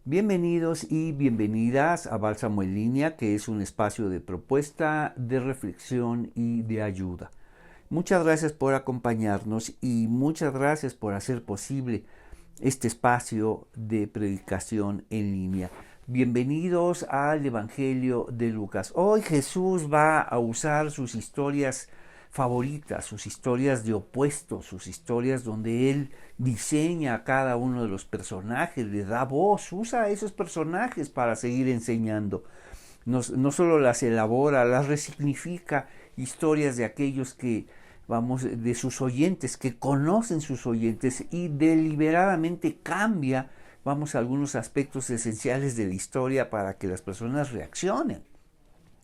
Bienvenidos y bienvenidas a Bálsamo en Línea, que es un espacio de propuesta, de reflexión y de ayuda. Muchas gracias por acompañarnos y muchas gracias por hacer posible este espacio de predicación en línea. Bienvenidos al Evangelio de Lucas. Hoy Jesús va a usar sus historias favoritas, sus historias de opuestos, sus historias donde Él diseña a cada uno de los personajes, le da voz, usa a esos personajes para seguir enseñando. No solo las elabora, las resignifica, historias de aquellos que, de sus oyentes, que conocen sus oyentes, y deliberadamente cambia, algunos aspectos esenciales de la historia para que las personas reaccionen.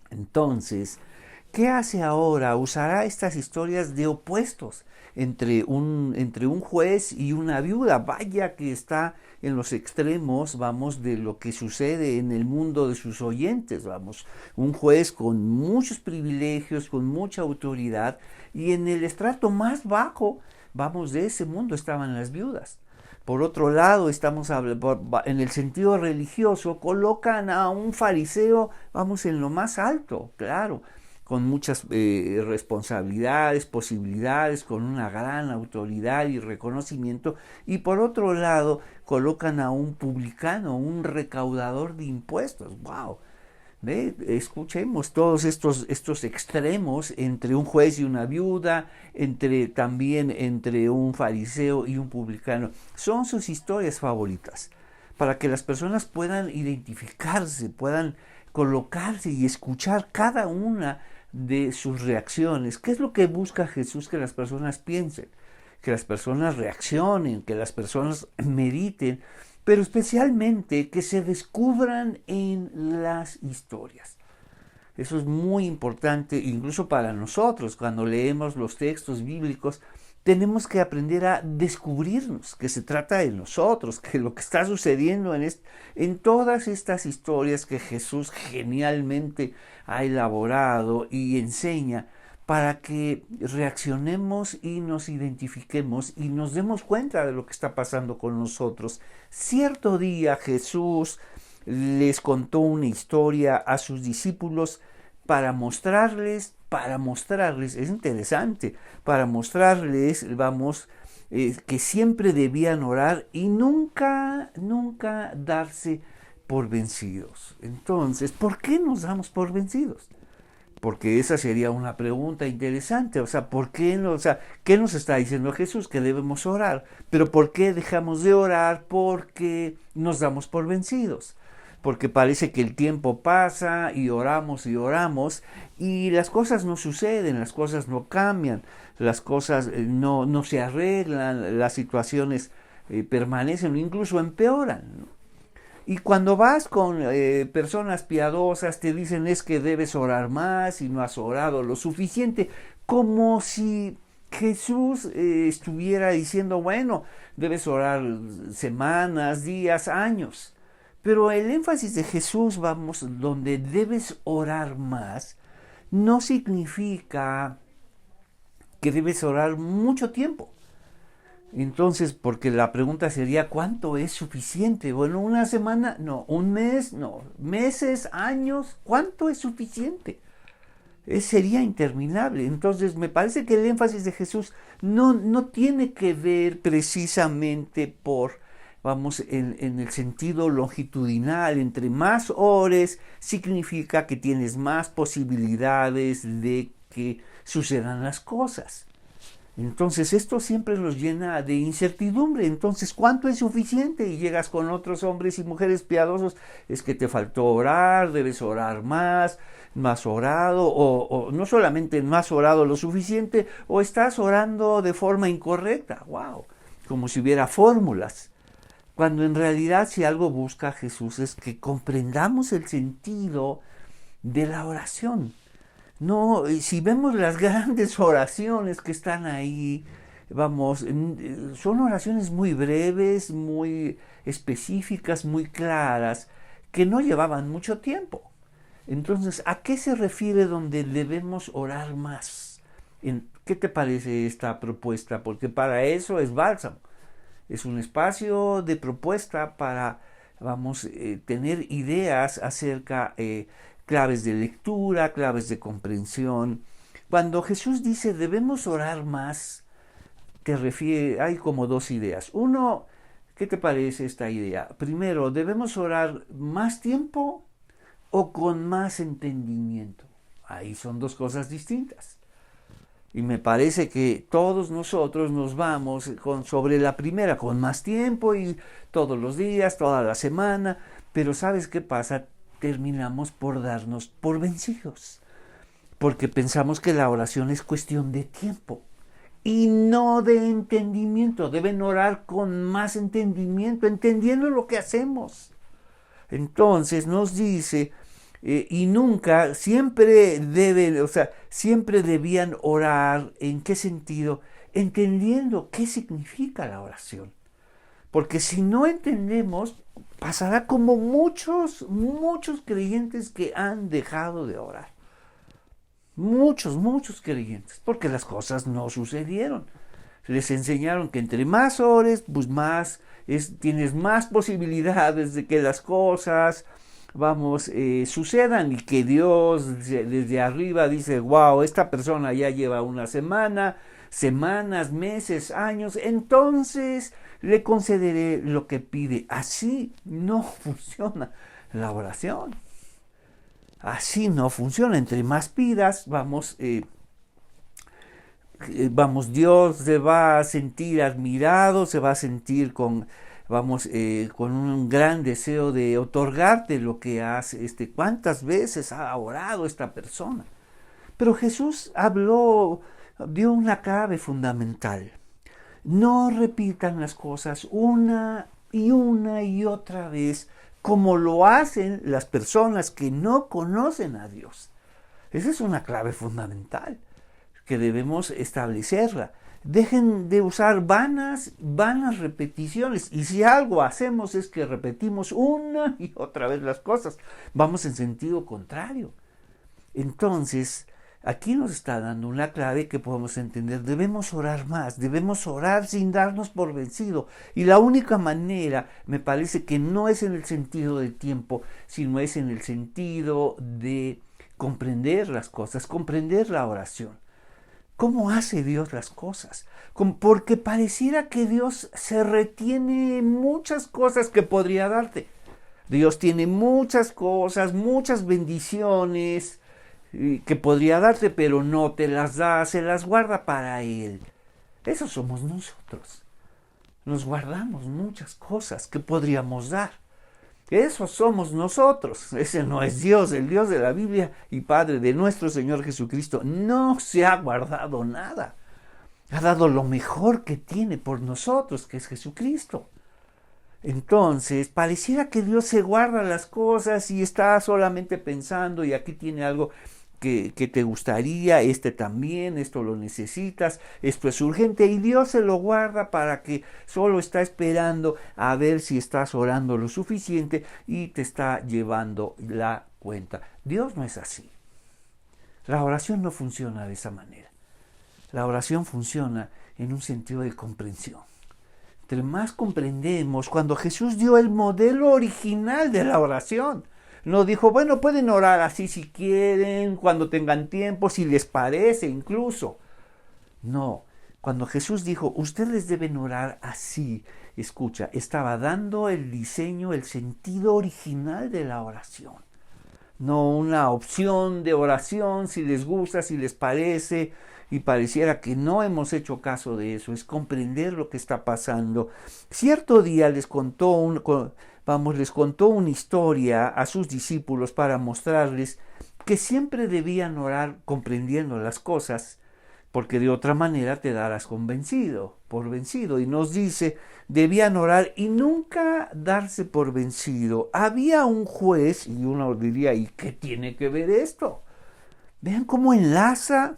Entonces, ¿qué hace ahora? Usará estas historias de opuestos entre un juez y una viuda. Vaya que está en los extremos, de lo que sucede en el mundo de sus oyentes, un juez con muchos privilegios, con mucha autoridad, y en el estrato más bajo, de ese mundo estaban las viudas. Por otro lado, en el sentido religioso, colocan a un fariseo, en lo más alto, claro, con muchas responsabilidades, posibilidades, con una gran autoridad y reconocimiento. Y por otro lado, colocan a un publicano, un recaudador de impuestos. ¡Wow! Escuchemos todos estos extremos entre un juez y una viuda, también entre un fariseo y un publicano. Son sus historias favoritas, para que las personas puedan identificarse, puedan colocarse y escuchar cada una de sus reacciones. ¿Qué es lo que busca Jesús? Que las personas piensen, que las personas reaccionen, que las personas mediten, pero especialmente que se descubran en las historias. Eso es muy importante, incluso para nosotros, cuando leemos los textos bíblicos, tenemos que aprender a descubrirnos, que se trata de nosotros, que lo que está sucediendo en todas estas historias que Jesús genialmente ha elaborado y enseña, para que reaccionemos y nos identifiquemos y nos demos cuenta de lo que está pasando con nosotros. Cierto día Jesús les contó una historia a sus discípulos para mostrarles, es interesante, para mostrarles, que siempre debían orar y nunca darse por vencidos. Entonces, ¿por qué nos damos por vencidos? Porque esa sería una pregunta interesante. ¿Por qué no? ¿Qué nos está diciendo Jesús? Que debemos orar. Pero ¿por qué dejamos de orar? Porque nos damos por vencidos. Porque parece que el tiempo pasa y oramos y las cosas no suceden, las cosas no cambian, las cosas no se arreglan, las situaciones permanecen o incluso empeoran, ¿no? Y cuando vas con personas piadosas, te dicen es que debes orar más y no has orado lo suficiente, como si Jesús estuviera diciendo, bueno, debes orar semanas, días, años. Pero el énfasis de Jesús, donde debes orar más, no significa que debes orar mucho tiempo. Entonces, porque la pregunta sería, ¿cuánto es suficiente? Bueno, una semana, no, un mes, no, meses, años, ¿cuánto es suficiente? Sería interminable. Entonces, me parece que el énfasis de Jesús no tiene que ver precisamente en el sentido longitudinal. Entre más ores, significa que tienes más posibilidades de que sucedan las cosas. Entonces esto siempre los llena de incertidumbre. Entonces, ¿cuánto es suficiente? Y llegas con otros hombres y mujeres piadosos, es que te faltó orar, debes orar más orado, o no solamente más orado lo suficiente, o estás orando de forma incorrecta. ¡Wow! Como si hubiera fórmulas. Cuando en realidad, si algo busca Jesús, es que comprendamos el sentido de la oración. No, si vemos las grandes oraciones que están ahí, son oraciones muy breves, muy específicas, muy claras, que no llevaban mucho tiempo. Entonces, ¿a qué se refiere donde debemos orar más? ¿Qué te parece esta propuesta? Porque para eso es Bálsamo. Es un espacio de propuesta para vamos, tener ideas acerca, claves de lectura, claves de comprensión. Cuando Jesús dice debemos orar más, hay como dos ideas. Uno, ¿qué te parece esta idea? Primero, ¿debemos orar más tiempo o con más entendimiento? Ahí son dos cosas distintas. Y me parece que todos nosotros nos vamos sobre la primera, con más tiempo y todos los días, toda la semana, pero ¿sabes qué pasa? Terminamos por darnos por vencidos, porque pensamos que la oración es cuestión de tiempo y no de entendimiento. Deben orar con más entendimiento, entendiendo lo que hacemos. Entonces nos dice, y nunca, siempre deben, siempre debían orar. ¿En qué sentido? Entendiendo qué significa la oración. Porque si no entendemos, pasará como muchos creyentes que han dejado de orar. Muchos creyentes, porque las cosas no sucedieron. Les enseñaron que entre más ores, pues tienes más posibilidades de que las cosas, sucedan, y que Dios desde arriba dice, wow, esta persona ya lleva una semana, semanas, meses, años, entonces le concederé lo que pide. Así no funciona la oración. Así no funciona. Entre más pidas, Dios se va a sentir admirado, se va a sentir con un gran deseo de otorgarte lo que hace. ¿Cuántas veces ha orado esta persona? Pero Jesús dio una clave fundamental. No repitan las cosas una y otra vez, como lo hacen las personas que no conocen a Dios. Esa es una clave fundamental que debemos establecerla. Dejen de usar vanas repeticiones. Y si algo hacemos es que repetimos una y otra vez las cosas, vamos en sentido contrario. Entonces, aquí nos está dando una clave que podemos entender. Debemos orar más, debemos orar sin darnos por vencido. Y la única manera, me parece que no es en el sentido de tiempo, sino es en el sentido de comprender las cosas, comprender la oración. ¿Cómo hace Dios las cosas? Porque pareciera que Dios se retiene muchas cosas que podría darte. Dios tiene muchas cosas, muchas bendiciones que podría darte, pero no te las da, se las guarda para Él. Eso somos nosotros. Nos guardamos muchas cosas que podríamos dar. Eso somos nosotros. Ese no es Dios. El Dios de la Biblia y Padre de nuestro Señor Jesucristo no se ha guardado nada. Ha dado lo mejor que tiene por nosotros, que es Jesucristo. Entonces, pareciera que Dios se guarda las cosas y está solamente pensando, y aquí tiene algo que te gustaría, también, esto lo necesitas, esto es urgente, y Dios se lo guarda para que solo está esperando a ver si estás orando lo suficiente y te está llevando la cuenta. Dios no es así. La oración no funciona de esa manera. La oración funciona en un sentido de comprensión. Entre más comprendemos, cuando Jesús dio el modelo original de la oración, no dijo, bueno, pueden orar así si quieren, cuando tengan tiempo, si les parece incluso. No, cuando Jesús dijo, ustedes deben orar así, escucha, estaba dando el diseño, el sentido original de la oración. No una opción de oración, si les gusta, si les parece, y pareciera que no hemos hecho caso de eso. Es comprender lo que está pasando. Cierto día les contó una historia a sus discípulos para mostrarles que siempre debían orar comprendiendo las cosas, porque de otra manera te darás por vencido. Y nos dice, debían orar y nunca darse por vencido. Había un juez, y uno diría, ¿y qué tiene que ver esto? Vean cómo enlaza,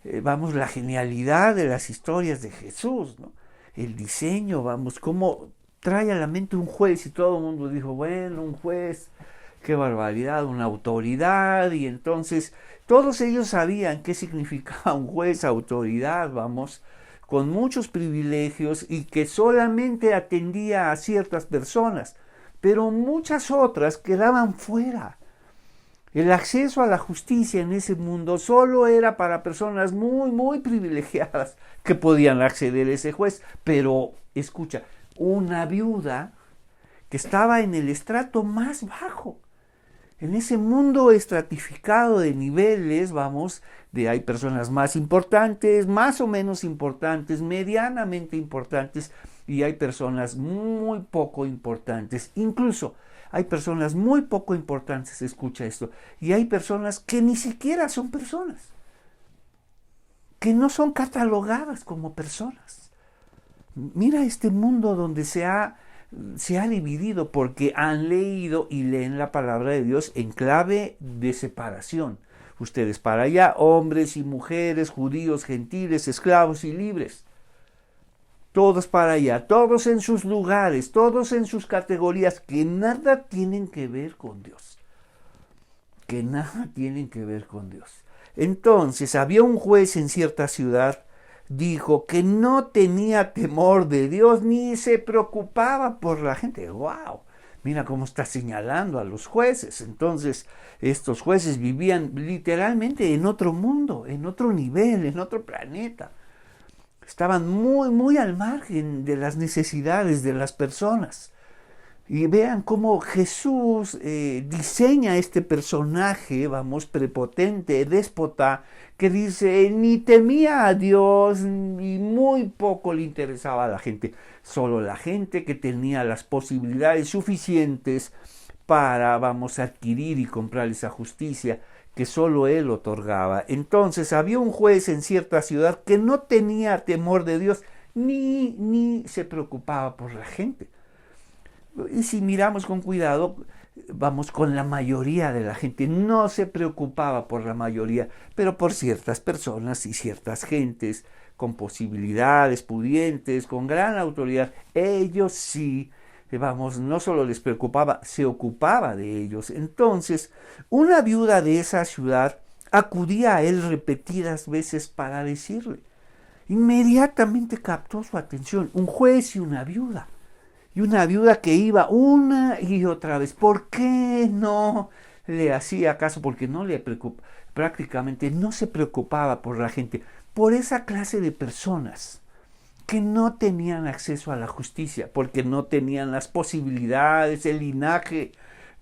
la genialidad de las historias de Jesús, ¿no? El diseño, cómo trae a la mente un juez, y todo el mundo dijo, bueno, un juez, qué barbaridad, una autoridad. Y entonces todos ellos sabían qué significaba un juez, autoridad, con muchos privilegios, y que solamente atendía a ciertas personas. pero muchas otras quedaban fuera. El acceso a la justicia en ese mundo solo era para personas muy, muy privilegiadas que podían acceder a ese juez. Pero, escucha, una viuda que estaba en el estrato más bajo, en ese mundo estratificado de niveles, hay personas más importantes, más o menos importantes, medianamente importantes, y hay personas muy poco importantes. Incluso hay personas muy poco importantes, escucha esto, y hay personas que ni siquiera son personas, que no son catalogadas como personas. Mira este mundo donde se ha dividido porque han leído y leen la palabra de Dios en clave de separación. Ustedes para allá, hombres y mujeres, judíos, gentiles, esclavos y libres. Todos para allá, todos en sus lugares, todos en sus categorías, que nada tienen que ver con Dios. Que nada tienen que ver con Dios. Entonces, había un juez en cierta ciudad, dijo que no tenía temor de Dios ni se preocupaba por la gente. ¡Wow! Mira cómo está señalando a los jueces. Entonces, estos jueces vivían literalmente en otro mundo, en otro nivel, en otro planeta. Estaban muy, muy al margen de las necesidades de las personas. Y vean cómo Jesús diseña este personaje, prepotente, déspota, que dice, ni temía a Dios, y muy poco le interesaba a la gente. Solo la gente que tenía las posibilidades suficientes para, adquirir y comprar esa justicia que solo Él otorgaba. Entonces había un juez en cierta ciudad que no tenía temor de Dios, ni se preocupaba por la gente. Y si miramos con cuidado, con la mayoría de la gente, no se preocupaba por la mayoría, pero por ciertas personas y ciertas gentes con posibilidades, pudientes, con gran autoridad, ellos sí, no solo les preocupaba, se ocupaba de ellos. Entonces, una viuda de esa ciudad acudía a él repetidas veces para decirle. Inmediatamente captó su atención, un juez y una viuda. Y una viuda que iba una y otra vez. ¿Por qué no le hacía caso? Porque no le preocupaba, prácticamente no se preocupaba por la gente, por esa clase de personas que no tenían acceso a la justicia, porque no tenían las posibilidades, el linaje,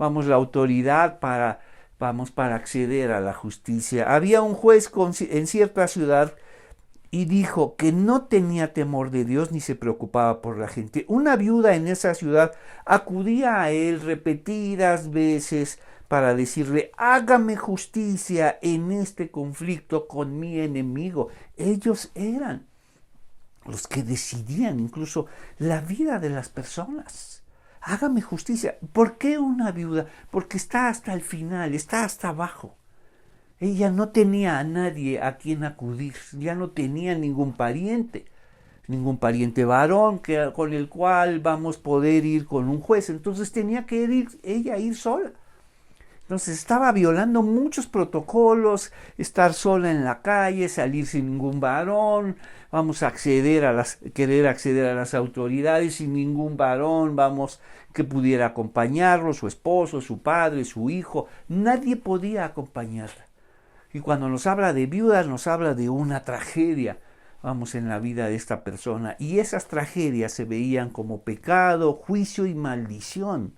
la autoridad para acceder a la justicia. Había un juez en cierta ciudad y dijo que no tenía temor de Dios ni se preocupaba por la gente. Una viuda en esa ciudad acudía a él repetidas veces para decirle, hágame justicia en este conflicto con mi enemigo. Ellos eran los que decidían incluso la vida de las personas. Hágame justicia. ¿Por qué una viuda? Porque está hasta el final, está hasta abajo. Ella no tenía a nadie a quien acudir, ya no tenía ningún pariente varón con el cual poder ir con un juez. Entonces tenía que ella ir sola. Entonces estaba violando muchos protocolos, estar sola en la calle, salir sin ningún varón, querer acceder a las autoridades sin ningún varón, que pudiera acompañarlo, su esposo, su padre, su hijo. Nadie podía acompañarla. Y cuando nos habla de viudas, nos habla de una tragedia, en la vida de esta persona. Y esas tragedias se veían como pecado, juicio y maldición.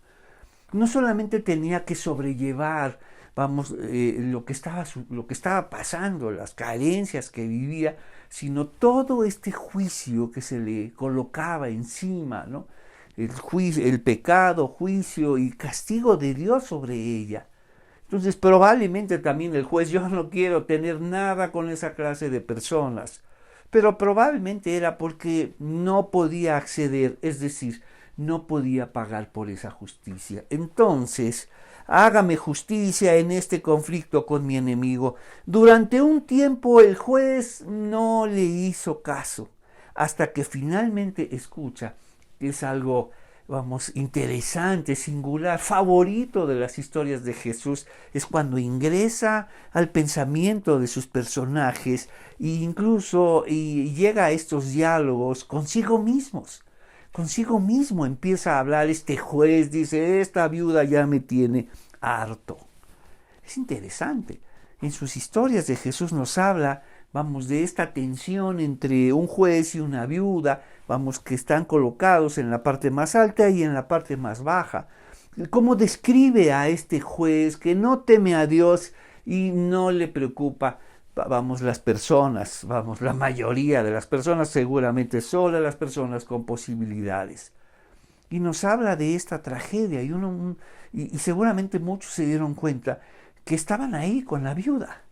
No solamente tenía que sobrellevar, lo que estaba pasando, las carencias que vivía, sino todo este juicio que se le colocaba encima, ¿no? El pecado, juicio y castigo de Dios sobre ella. Entonces probablemente también el juez, yo no quiero tener nada con esa clase de personas, pero probablemente era porque no podía acceder, es decir, no podía pagar por esa justicia. Entonces, hágame justicia en este conflicto con mi enemigo. Durante un tiempo el juez no le hizo caso, hasta que finalmente escucha, que es algo interesante, singular, favorito de las historias de Jesús, es cuando ingresa al pensamiento de sus personajes e incluso llega a estos diálogos consigo mismos, Consigo mismo empieza a hablar este juez, dice, esta viuda ya me tiene harto. Es interesante. En sus historias de Jesús nos habla, vamos, de esta tensión entre un juez y una viuda, vamos, que están colocados en la parte más alta y en la parte más baja. Cómo describe a este juez que no teme a Dios y no le preocupa, vamos, las personas, vamos, la mayoría de las personas, seguramente solo las personas con posibilidades. Y nos habla de esta tragedia y seguramente muchos se dieron cuenta que estaban ahí con la viuda,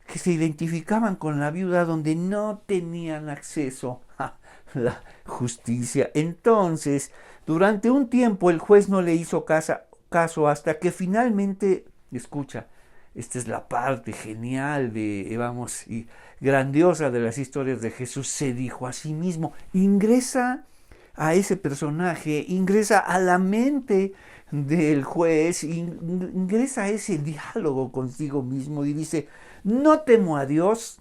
que se identificaban con la viuda donde no tenían acceso a la justicia. Entonces, durante un tiempo el juez no le hizo caso hasta que finalmente, escucha, esta es la parte genial y grandiosa de las historias de Jesús, se dijo a sí mismo, ingresa a ese personaje, ingresa a la mente del juez, ingresa a ese diálogo consigo mismo y dice, no temo a Dios,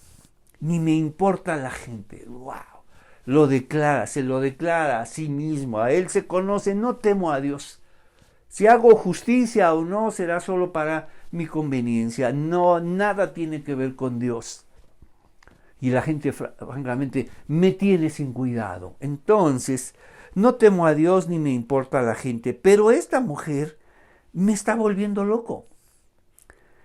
ni me importa la gente. ¡Wow! Se lo declara a sí mismo, a él se conoce, no temo a Dios. Si hago justicia o no, será solo para mi conveniencia. No, nada tiene que ver con Dios. Y la gente, francamente, me tiene sin cuidado. Entonces, no temo a Dios ni me importa la gente. Pero esta mujer me está volviendo loco.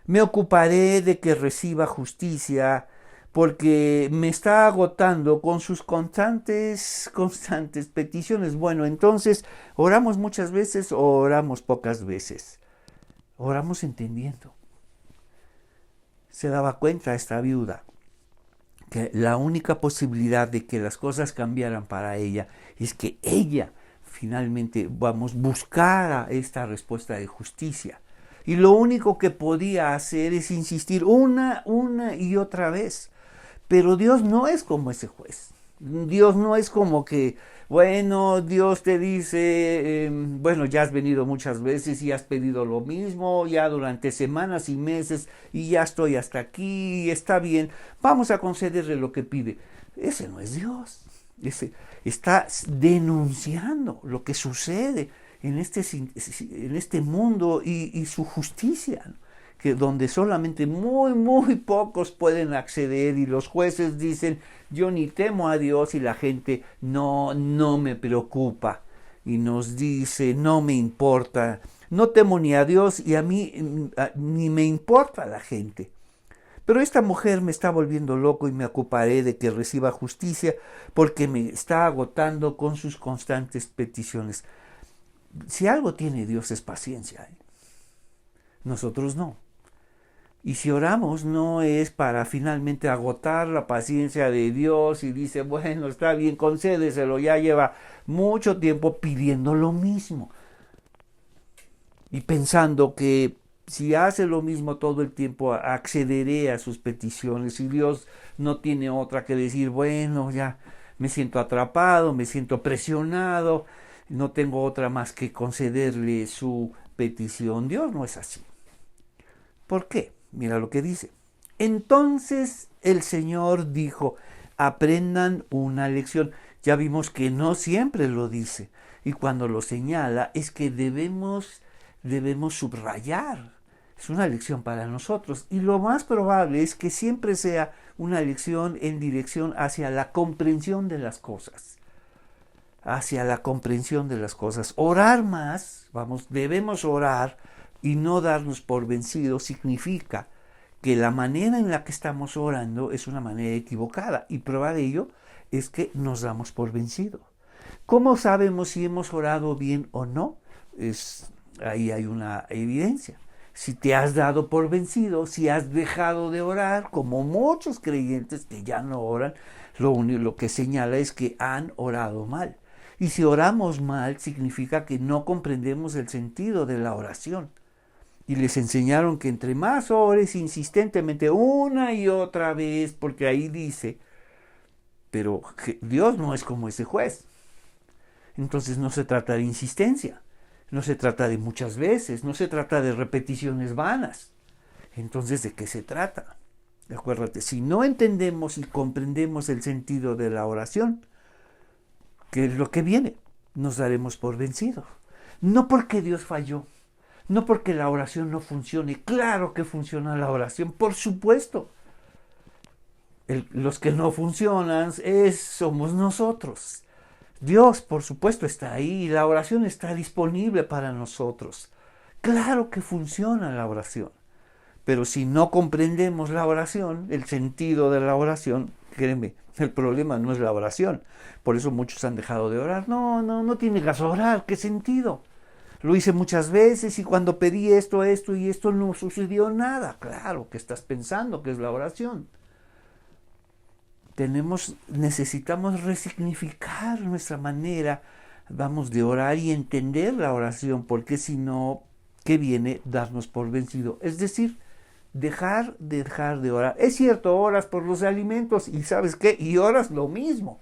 Me ocuparé de que reciba justicia porque me está agotando con sus constantes peticiones. Bueno, entonces, oramos muchas veces o oramos pocas veces. Oramos entendiendo. Se daba cuenta esta viuda que la única posibilidad de que las cosas cambiaran para ella es que ella finalmente, buscara esta respuesta de justicia. Y lo único que podía hacer es insistir una y otra vez. Pero Dios no es como ese juez. Dios no es como que, bueno, Dios te dice, bueno, ya has venido muchas veces y has pedido lo mismo, ya durante semanas y meses, y ya estoy hasta aquí, y está bien, vamos a concederle lo que pide. Ese no es Dios. Ese está denunciando lo que sucede en este mundo y su justicia, ¿no? Que donde solamente muy pocos pueden acceder y los jueces dicen, yo ni temo a Dios y la gente no me preocupa y nos dice, no me importa, no temo ni a Dios y a mí ni me importa la gente. Pero esta mujer me está volviendo loco y me ocuparé de que reciba justicia porque me está agotando con sus constantes peticiones. Si algo tiene Dios es paciencia, ¿eh? Nosotros no. Y si oramos no es para finalmente agotar la paciencia de Dios y dice, bueno, está bien, concédeselo, ya lleva mucho tiempo pidiendo lo mismo. Y pensando que si hace lo mismo todo el tiempo, accederé a sus peticiones y Dios no tiene otra que decir, bueno, ya me siento atrapado, me siento presionado, no tengo otra más que concederle su petición. Dios no es así. ¿Por qué? Mira lo que dice. Entonces el Señor dijo, aprendan una lección. Ya vimos que no siempre lo dice. Y cuando lo señala es que debemos subrayar. Es una lección para nosotros. Y lo más probable es que siempre sea una lección en dirección hacia la comprensión de las cosas. Hacia la comprensión de las cosas. Orar más, debemos orar y no darnos por vencidos significa que la manera en la que estamos orando es una manera equivocada y prueba de ello es que nos damos por vencidos. ¿Cómo sabemos si hemos orado bien o no? Ahí hay una evidencia. Si te has dado por vencido, si has dejado de orar, como muchos creyentes que ya no oran, lo que señala es que han orado mal. Y si oramos mal, significa que no comprendemos el sentido de la oración. Y les enseñaron que entre más ores insistentemente una y otra vez, porque ahí dice, pero Dios no es como ese juez. Entonces no se trata de insistencia, no se trata de muchas veces, no se trata de repeticiones vanas. Entonces, ¿de qué se trata? Acuérdate, si no entendemos y comprendemos el sentido de la oración, ¿qué es lo que viene? nos daremos por vencidos. No porque Dios falló, no porque la oración no funcione. Claro que funciona la oración, por supuesto. Los que no funcionan somos nosotros. Dios, por supuesto, está ahí. La oración está disponible para nosotros. Claro que funciona la oración. Pero si no comprendemos la oración, el sentido de la oración, créeme, el problema no es la oración. Por eso muchos han dejado de orar. No tiene caso orar. ¿Qué sentido? Lo hice muchas veces y cuando pedí esto y esto no sucedió nada. Claro que estás pensando que es la oración. Necesitamos resignificar nuestra manera, de orar y entender la oración, porque si no, ¿qué viene? Darnos por vencido. Es decir, dejar de orar. Es cierto, oras por los alimentos y ¿sabes qué? Y oras lo mismo.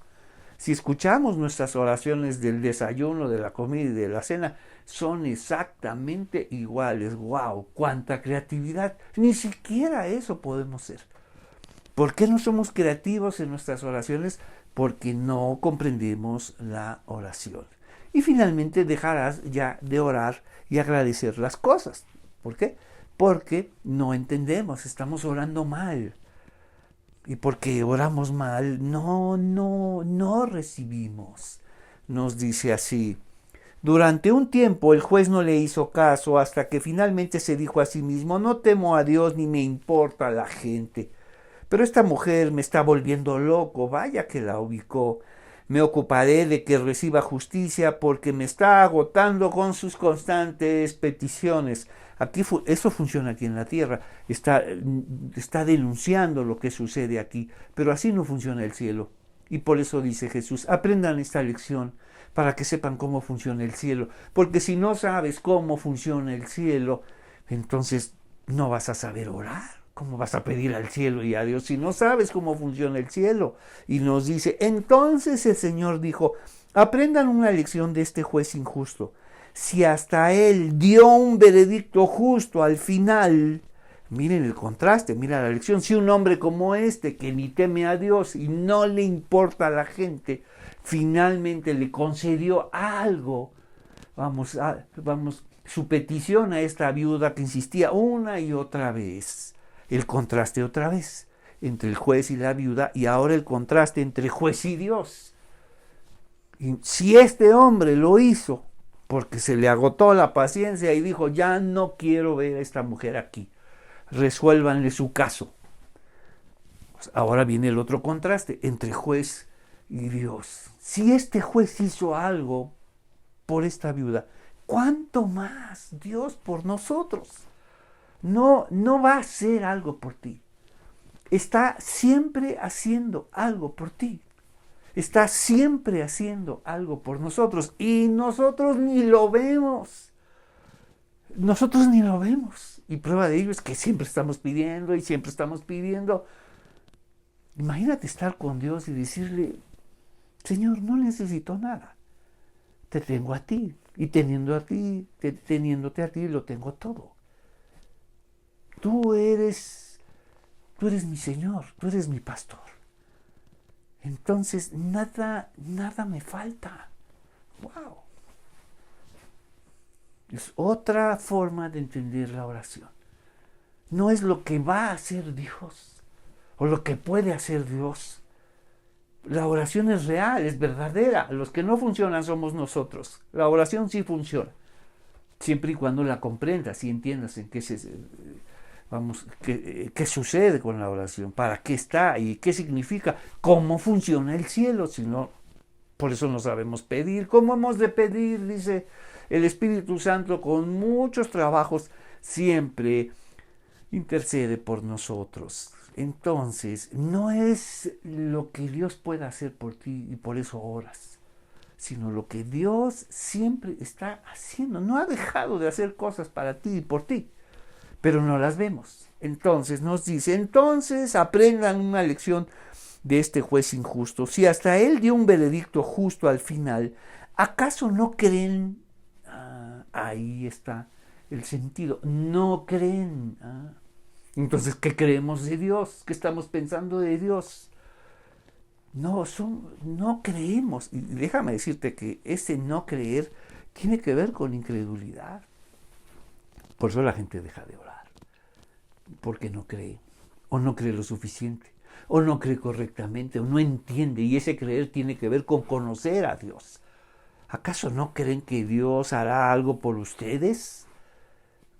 Si escuchamos nuestras oraciones del desayuno, de la comida y de la cena, son exactamente iguales. ¡Wow! ¡Cuánta creatividad! Ni siquiera eso podemos ser. ¿Por qué no somos creativos en nuestras oraciones? Porque no comprendemos la oración. Y finalmente dejarás ya de orar y agradecer las cosas. ¿Por qué? Porque no entendemos, estamos orando mal. Y porque oramos mal, no recibimos. Nos dice así: durante un tiempo el juez no le hizo caso hasta que finalmente se dijo a sí mismo: no temo a Dios ni me importa la gente. Pero esta mujer me está volviendo loco, vaya que la ubicó. Me ocuparé de que reciba justicia porque me está agotando con sus constantes peticiones. Eso funciona aquí en la tierra, está denunciando lo que sucede aquí, pero así no funciona el cielo. Y por eso dice Jesús: aprendan esta lección para que sepan cómo funciona el cielo, porque si no sabes cómo funciona el cielo, entonces no vas a saber orar. ¿Cómo vas a pedir al cielo y a Dios si no sabes cómo funciona el cielo? Y nos dice: entonces el Señor dijo: aprendan una lección de este juez injusto. Si hasta él dio un veredicto justo al final, miren el contraste, mira la lección. Si un hombre como este, que ni teme a Dios y no le importa a la gente, finalmente le concedió algo, su petición a esta viuda que insistía una y otra vez. El contraste otra vez entre el juez y la viuda, y ahora el contraste entre juez y Dios. Y si este hombre lo hizo porque se le agotó la paciencia y dijo: ya no quiero ver a esta mujer aquí, resuélvanle su caso. Pues ahora viene el otro contraste entre juez y Dios. Si este juez hizo algo por esta viuda, ¿cuánto más Dios por nosotros? No va a hacer algo por ti. Está siempre haciendo algo por ti. Está siempre haciendo algo por nosotros. Y nosotros ni lo vemos. Nosotros ni lo vemos. Y prueba de ello es que siempre estamos pidiendo y siempre estamos pidiendo. Imagínate estar con Dios y decirle: Señor, no necesito nada. Te tengo a ti. Y teniéndote a ti, lo tengo todo. Tú eres mi Señor, tú eres mi pastor. Entonces nada me falta. ¡Wow! Es otra forma de entender la oración. No es lo que va a hacer Dios o lo que puede hacer Dios. La oración es real, es verdadera. Los que no funcionan somos nosotros. La oración sí funciona, siempre y cuando la comprendas y entiendas en qué qué sucede con la oración, para qué está y qué significa, cómo funciona el cielo. Si no, por eso no sabemos pedir. ¿Cómo hemos de pedir? Dice el Espíritu Santo, con muchos trabajos siempre intercede por nosotros. Entonces, no es lo que Dios pueda hacer por ti y por eso oras, sino lo que Dios siempre está haciendo. No ha dejado de hacer cosas para ti y por ti, pero no las vemos. Entonces nos dice: entonces aprendan una lección de este juez injusto. Si hasta él dio un veredicto justo al final, ¿acaso no creen? Ahí está el sentido. No creen. Entonces, ¿qué creemos de Dios? ¿Qué estamos pensando de Dios? no creemos. Y déjame decirte que ese no creer tiene que ver con incredulidad. Por eso la gente deja de orar, porque no cree, o no cree lo suficiente, o no cree correctamente, o no entiende, y ese creer tiene que ver con conocer a Dios. ¿Acaso no creen que Dios hará algo por ustedes?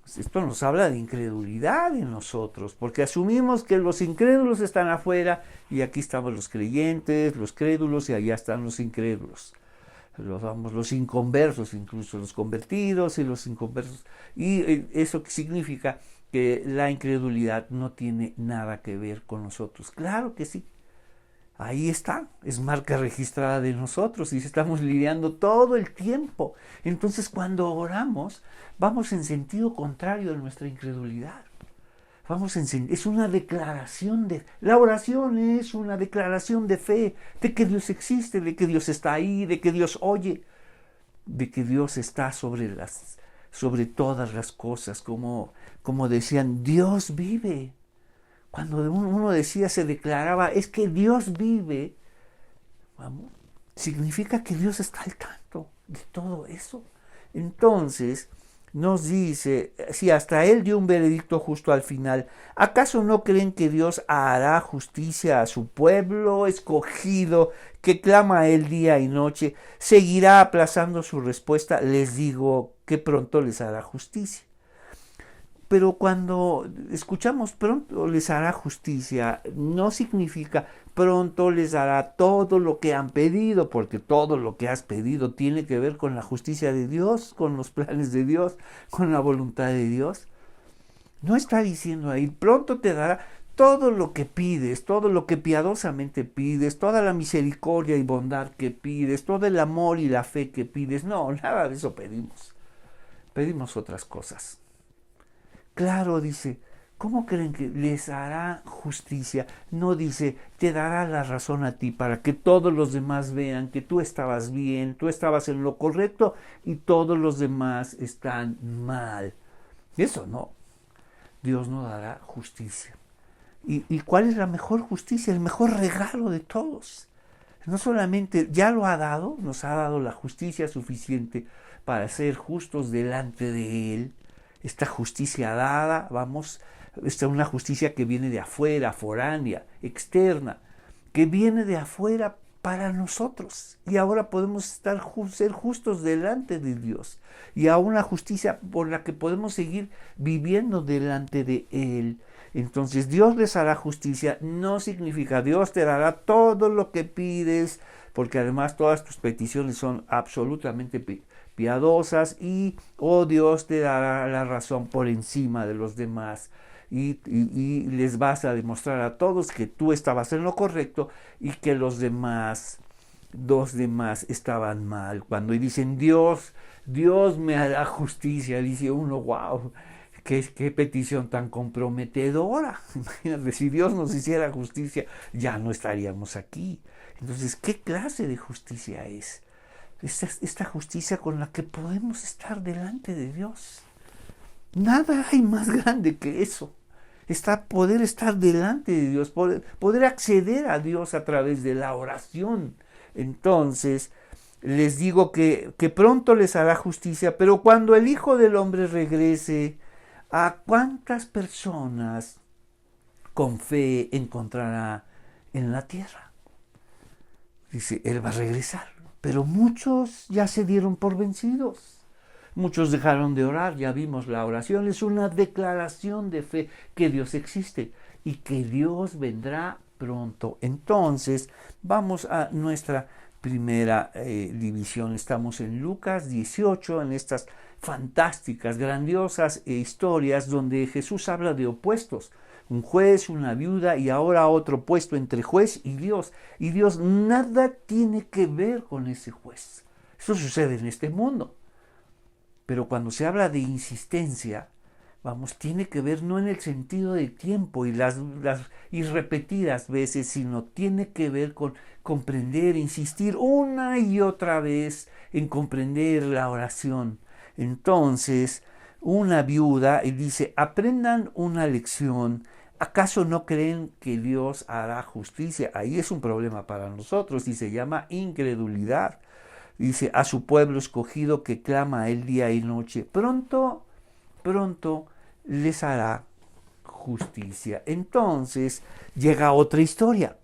Esto nos habla de incredulidad en nosotros, porque asumimos que los incrédulos están afuera y aquí estamos los creyentes, los crédulos y allá están los incrédulos. Los inconversos, incluso los convertidos y los inconversos. Y eso significa que la incredulidad no tiene nada que ver con nosotros. Claro que sí. Ahí está, es marca registrada de nosotros y estamos lidiando todo el tiempo. Entonces cuando oramos, vamos en sentido contrario de nuestra incredulidad. Es una declaración la oración es una declaración de fe, de que Dios existe, de que Dios está ahí, de que Dios oye, de que Dios está sobre todas las cosas, como decían, Dios vive. Cuando uno decía, se declaraba, es que Dios vive, vamos, significa que Dios está al tanto de todo eso. Entonces, nos dice, si hasta Él dio un veredicto justo al final, ¿acaso no creen que Dios hará justicia a su pueblo escogido que clama a Él día y noche? ¿Seguirá aplazando su respuesta? Les digo que pronto les hará justicia. Pero cuando escuchamos pronto les hará justicia, no significa pronto les hará todo lo que han pedido, porque todo lo que has pedido tiene que ver con la justicia de Dios, con los planes de Dios, con la voluntad de Dios. No está diciendo ahí, pronto te dará todo lo que pides, todo lo que piadosamente pides, toda la misericordia y bondad que pides, todo el amor y la fe que pides. No, nada de eso pedimos. Pedimos otras cosas. Claro, dice, ¿cómo creen que les hará justicia? No dice, te dará la razón a ti para que todos los demás vean que tú estabas bien, tú estabas en lo correcto y todos los demás están mal. Eso no. Dios no dará justicia. ¿Y cuál es la mejor justicia? El mejor regalo de todos. No solamente ya lo ha dado, nos ha dado la justicia suficiente para ser justos delante de Él. Esta justicia dada, esta es una justicia que viene de afuera, foránea, externa, que viene de afuera para nosotros. Y ahora podemos ser justos delante de Dios. Y a una justicia por la que podemos seguir viviendo delante de Él. Entonces Dios les hará justicia, no significa Dios te dará todo lo que pides, porque además todas tus peticiones son absolutamente piadosas y Dios te dará la razón por encima de los demás y les vas a demostrar a todos que tú estabas en lo correcto y que los demás estaban mal. Cuando dicen Dios me hará justicia, dice uno, wow, qué petición tan comprometedora. Imagínate, si Dios nos hiciera justicia, ya no estaríamos aquí. Entonces, ¿qué clase de justicia es? Esta justicia con la que podemos estar delante de Dios. Nada hay más grande que eso. Poder estar delante de Dios, poder acceder a Dios a través de la oración. Entonces, les digo que pronto les hará justicia, pero cuando el Hijo del Hombre regrese, ¿a cuántas personas con fe encontrará en la tierra? Dice, Él va a regresar. Pero muchos ya se dieron por vencidos. Muchos dejaron de orar. Ya vimos, la oración es una declaración de fe que Dios existe y que Dios vendrá pronto. Entonces, vamos a nuestra primera división. Estamos en Lucas 18, en estas fantásticas, grandiosas historias donde Jesús habla de opuestos. Un juez, una viuda y ahora otro puesto entre juez y Dios. Y Dios nada tiene que ver con ese juez. Eso sucede en este mundo. Pero cuando se habla de insistencia, tiene que ver no en el sentido de tiempo y las repetidas veces, sino tiene que ver con comprender, insistir una y otra vez en comprender la oración. Entonces, una viuda, y dice, aprendan una lección. ¿Acaso no creen que Dios hará justicia? Ahí es un problema para nosotros y se llama incredulidad. Dice, a su pueblo escogido que clama a él día y noche, pronto, pronto les hará justicia. Entonces llega otra historia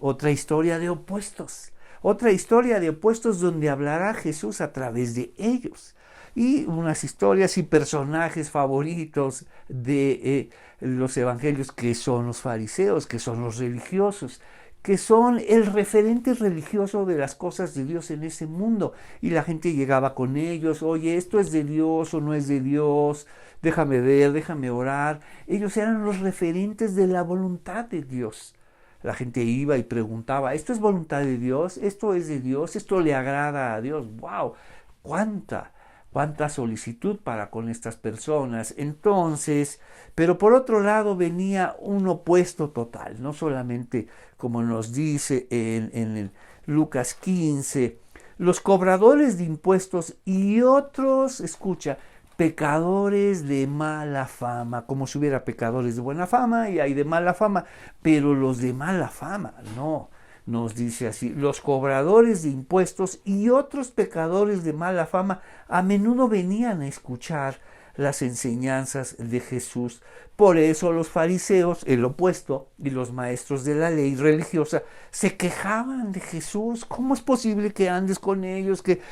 de opuestos, otra historia de opuestos donde hablará Jesús a través de ellos. Y unas historias y personajes favoritos de los evangelios, que son los fariseos, que son los religiosos, que son el referente religioso de las cosas de Dios en ese mundo. Y la gente llegaba con ellos, oye, ¿esto es de Dios o no es de Dios? Déjame ver, déjame orar. Ellos eran los referentes de la voluntad de Dios. La gente iba y preguntaba, ¿esto es voluntad de Dios? ¿Esto es de Dios? ¿Esto le agrada a Dios? ¡Wow! ¡Cuánta solicitud para con estas personas! Entonces, pero por otro lado venía un opuesto total, no solamente como nos dice en el Lucas 15, los cobradores de impuestos y otros, escucha, pecadores de mala fama, como si hubiera pecadores de buena fama y hay de mala fama, pero los de mala fama, no, nos dice así, los cobradores de impuestos y otros pecadores de mala fama a menudo venían a escuchar las enseñanzas de Jesús. Por eso los fariseos, el opuesto, y los maestros de la ley religiosa se quejaban de Jesús. ¿Cómo es posible que andes con ellos, que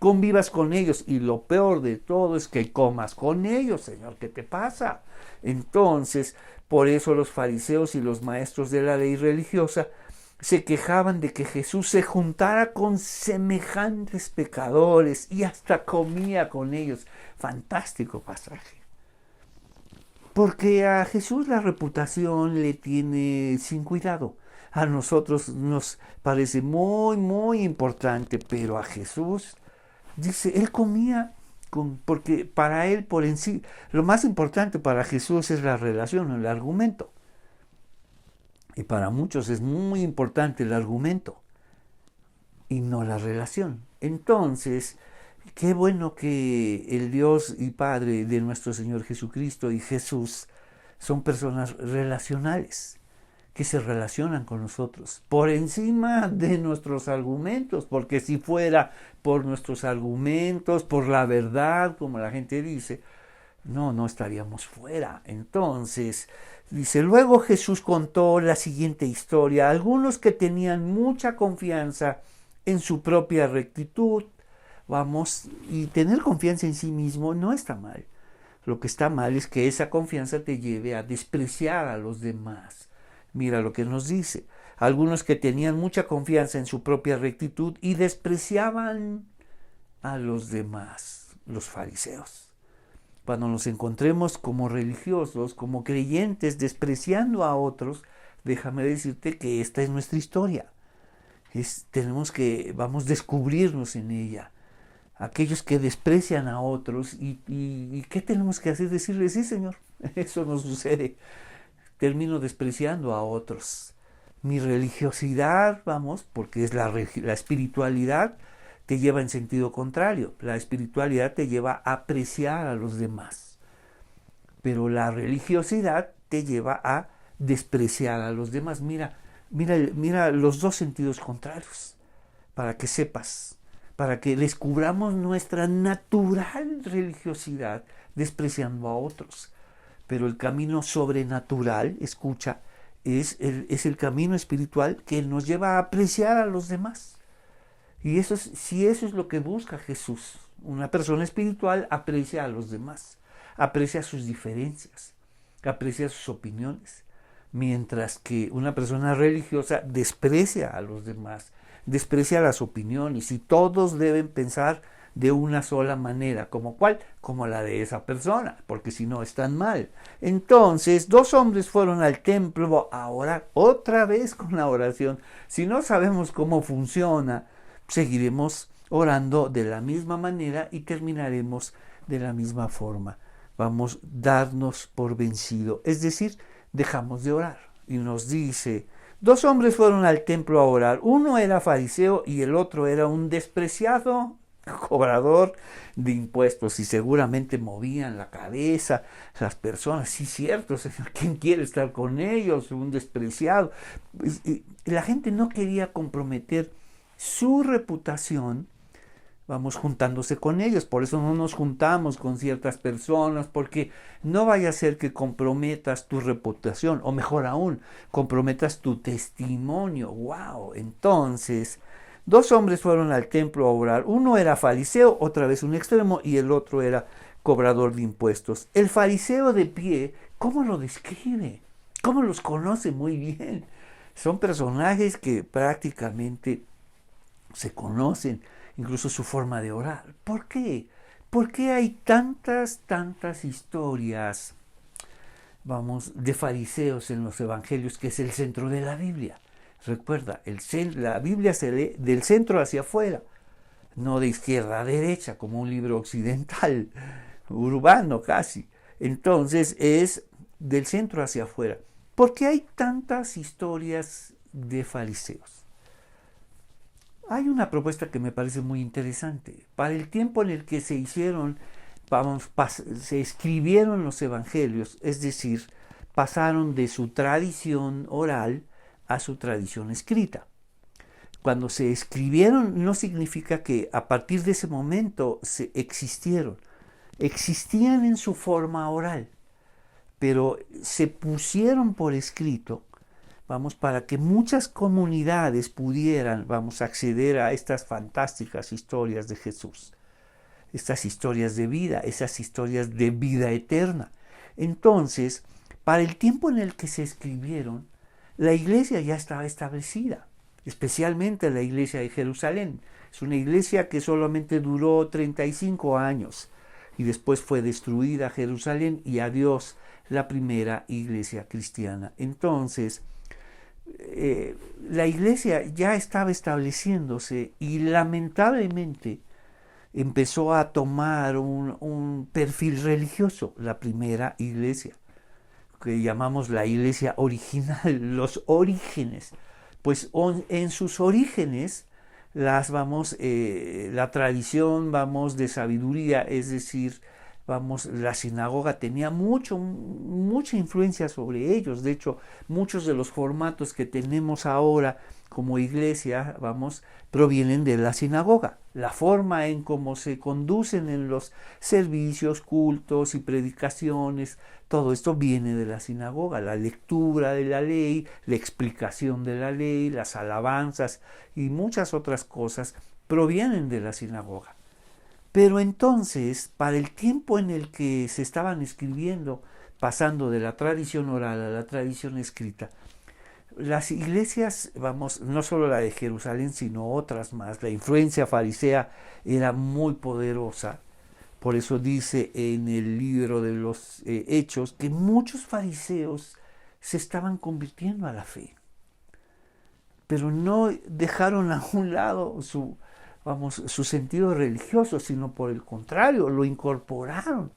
convivas con ellos? Y lo peor de todo es que comas con ellos, Señor, ¿qué te pasa? Entonces, por eso los fariseos y los maestros de la ley religiosa se quejaban de que Jesús se juntara con semejantes pecadores y hasta comía con ellos. Fantástico pasaje. Porque a Jesús la reputación le tiene sin cuidado. A nosotros nos parece muy, muy importante, pero a Jesús, dice, él comía porque para él por en sí, lo más importante para Jesús es la relación, el argumento. Y para muchos es muy importante el argumento y no la relación. Entonces, qué bueno que el Dios y Padre de nuestro Señor Jesucristo y Jesús son personas relacionales, que se relacionan con nosotros por encima de nuestros argumentos, porque si fuera por nuestros argumentos, por la verdad, como la gente dice, no estaríamos fuera. Entonces, dice, luego Jesús contó la siguiente historia. Algunos que tenían mucha confianza en su propia rectitud, y tener confianza en sí mismo no está mal. Lo que está mal es que esa confianza te lleve a despreciar a los demás. Mira lo que nos dice. Algunos que tenían mucha confianza en su propia rectitud y despreciaban a los demás, los fariseos. Cuando nos encontremos como religiosos, como creyentes, despreciando a otros, déjame decirte que esta es nuestra historia. Vamos a descubrirnos en ella. Aquellos que desprecian a otros, ¿y qué tenemos que hacer? Decirles, sí, Señor, eso nos sucede. Termino despreciando a otros. Mi religiosidad, porque es la espiritualidad, te lleva en sentido contrario. La espiritualidad te lleva a apreciar a los demás. Pero la religiosidad te lleva a despreciar a los demás. Mira los dos sentidos contrarios, para que sepas, para que descubramos nuestra natural religiosidad despreciando a otros. Pero el camino sobrenatural, escucha, es el camino espiritual que nos lleva a apreciar a los demás. Y si eso es lo que busca Jesús, una persona espiritual aprecia a los demás, aprecia sus diferencias, aprecia sus opiniones, mientras que una persona religiosa desprecia a los demás, desprecia las opiniones y todos deben pensar de una sola manera. ¿Como cuál? Como la de esa persona, porque si no están mal. Entonces, 2 hombres fueron al templo a orar, otra vez con la oración. Si no sabemos cómo funciona, seguiremos orando de la misma manera y terminaremos de la misma forma. Vamos a darnos por vencido, es decir, dejamos de orar. Y nos dice, 2 hombres fueron al templo a orar, uno era fariseo y el otro era un despreciado cobrador de impuestos, y seguramente movían la cabeza las personas. Sí, cierto, Señor, ¿quién quiere estar con ellos? Un despreciado. Y la gente no quería comprometer su reputación, vamos, juntándose con ellos. Por eso no nos juntamos con ciertas personas, porque no vaya a ser que comprometas tu reputación, o mejor aún, comprometas tu testimonio. ¡Wow! Entonces, dos hombres fueron al templo a orar. Uno era fariseo, otra vez un extremo, y el otro era cobrador de impuestos. El fariseo de pie, ¿cómo lo describe? ¿Cómo los conoce muy bien? Son personajes que prácticamente se conocen, incluso su forma de orar. ¿Por qué? ¿Por qué hay tantas historias, vamos, de fariseos en los evangelios, que es el centro de la Biblia? Recuerda, la Biblia se lee del centro hacia afuera, no de izquierda a derecha, como un libro occidental, urbano casi. Entonces es del centro hacia afuera. ¿Por qué hay tantas historias de fariseos? Hay una propuesta que me parece muy interesante. Para el tiempo en el que se hicieron, se escribieron los evangelios, es decir, pasaron de su tradición oral a su tradición escrita. Cuando se escribieron no significa que a partir de ese momento existieron. Existían en su forma oral, pero se pusieron por escrito, vamos, para que muchas comunidades pudieran, vamos, acceder a estas fantásticas historias de Jesús, estas historias de vida, esas historias de vida eterna. Entonces, para el tiempo en el que se escribieron, la iglesia ya estaba establecida, especialmente la iglesia de Jerusalén. Es una iglesia que solamente duró 35 años y después fue destruida Jerusalén, y adiós la primera iglesia cristiana. Entonces, la iglesia ya estaba estableciéndose y lamentablemente empezó a tomar un perfil religioso, la primera iglesia, que llamamos la iglesia original, los orígenes. Pues en sus orígenes, la tradición, vamos, de sabiduría, es decir, vamos, la sinagoga tenía mucha influencia sobre ellos. De hecho, muchos de los formatos que tenemos ahora como iglesia, vamos, provienen de la sinagoga. La forma en cómo se conducen en los servicios, cultos y predicaciones, todo esto viene de la sinagoga. La lectura de la ley, la explicación de la ley, las alabanzas y muchas otras cosas provienen de la sinagoga. Pero entonces, para el tiempo en el que se estaban escribiendo, pasando de la tradición oral a la tradición escrita, las iglesias, vamos, no solo la de Jerusalén, sino otras más, la influencia farisea era muy poderosa. Por eso dice en el libro de los Hechos que muchos fariseos se estaban convirtiendo a la fe, pero no dejaron a un lado su sentido religioso, sino por el contrario, lo incorporaron.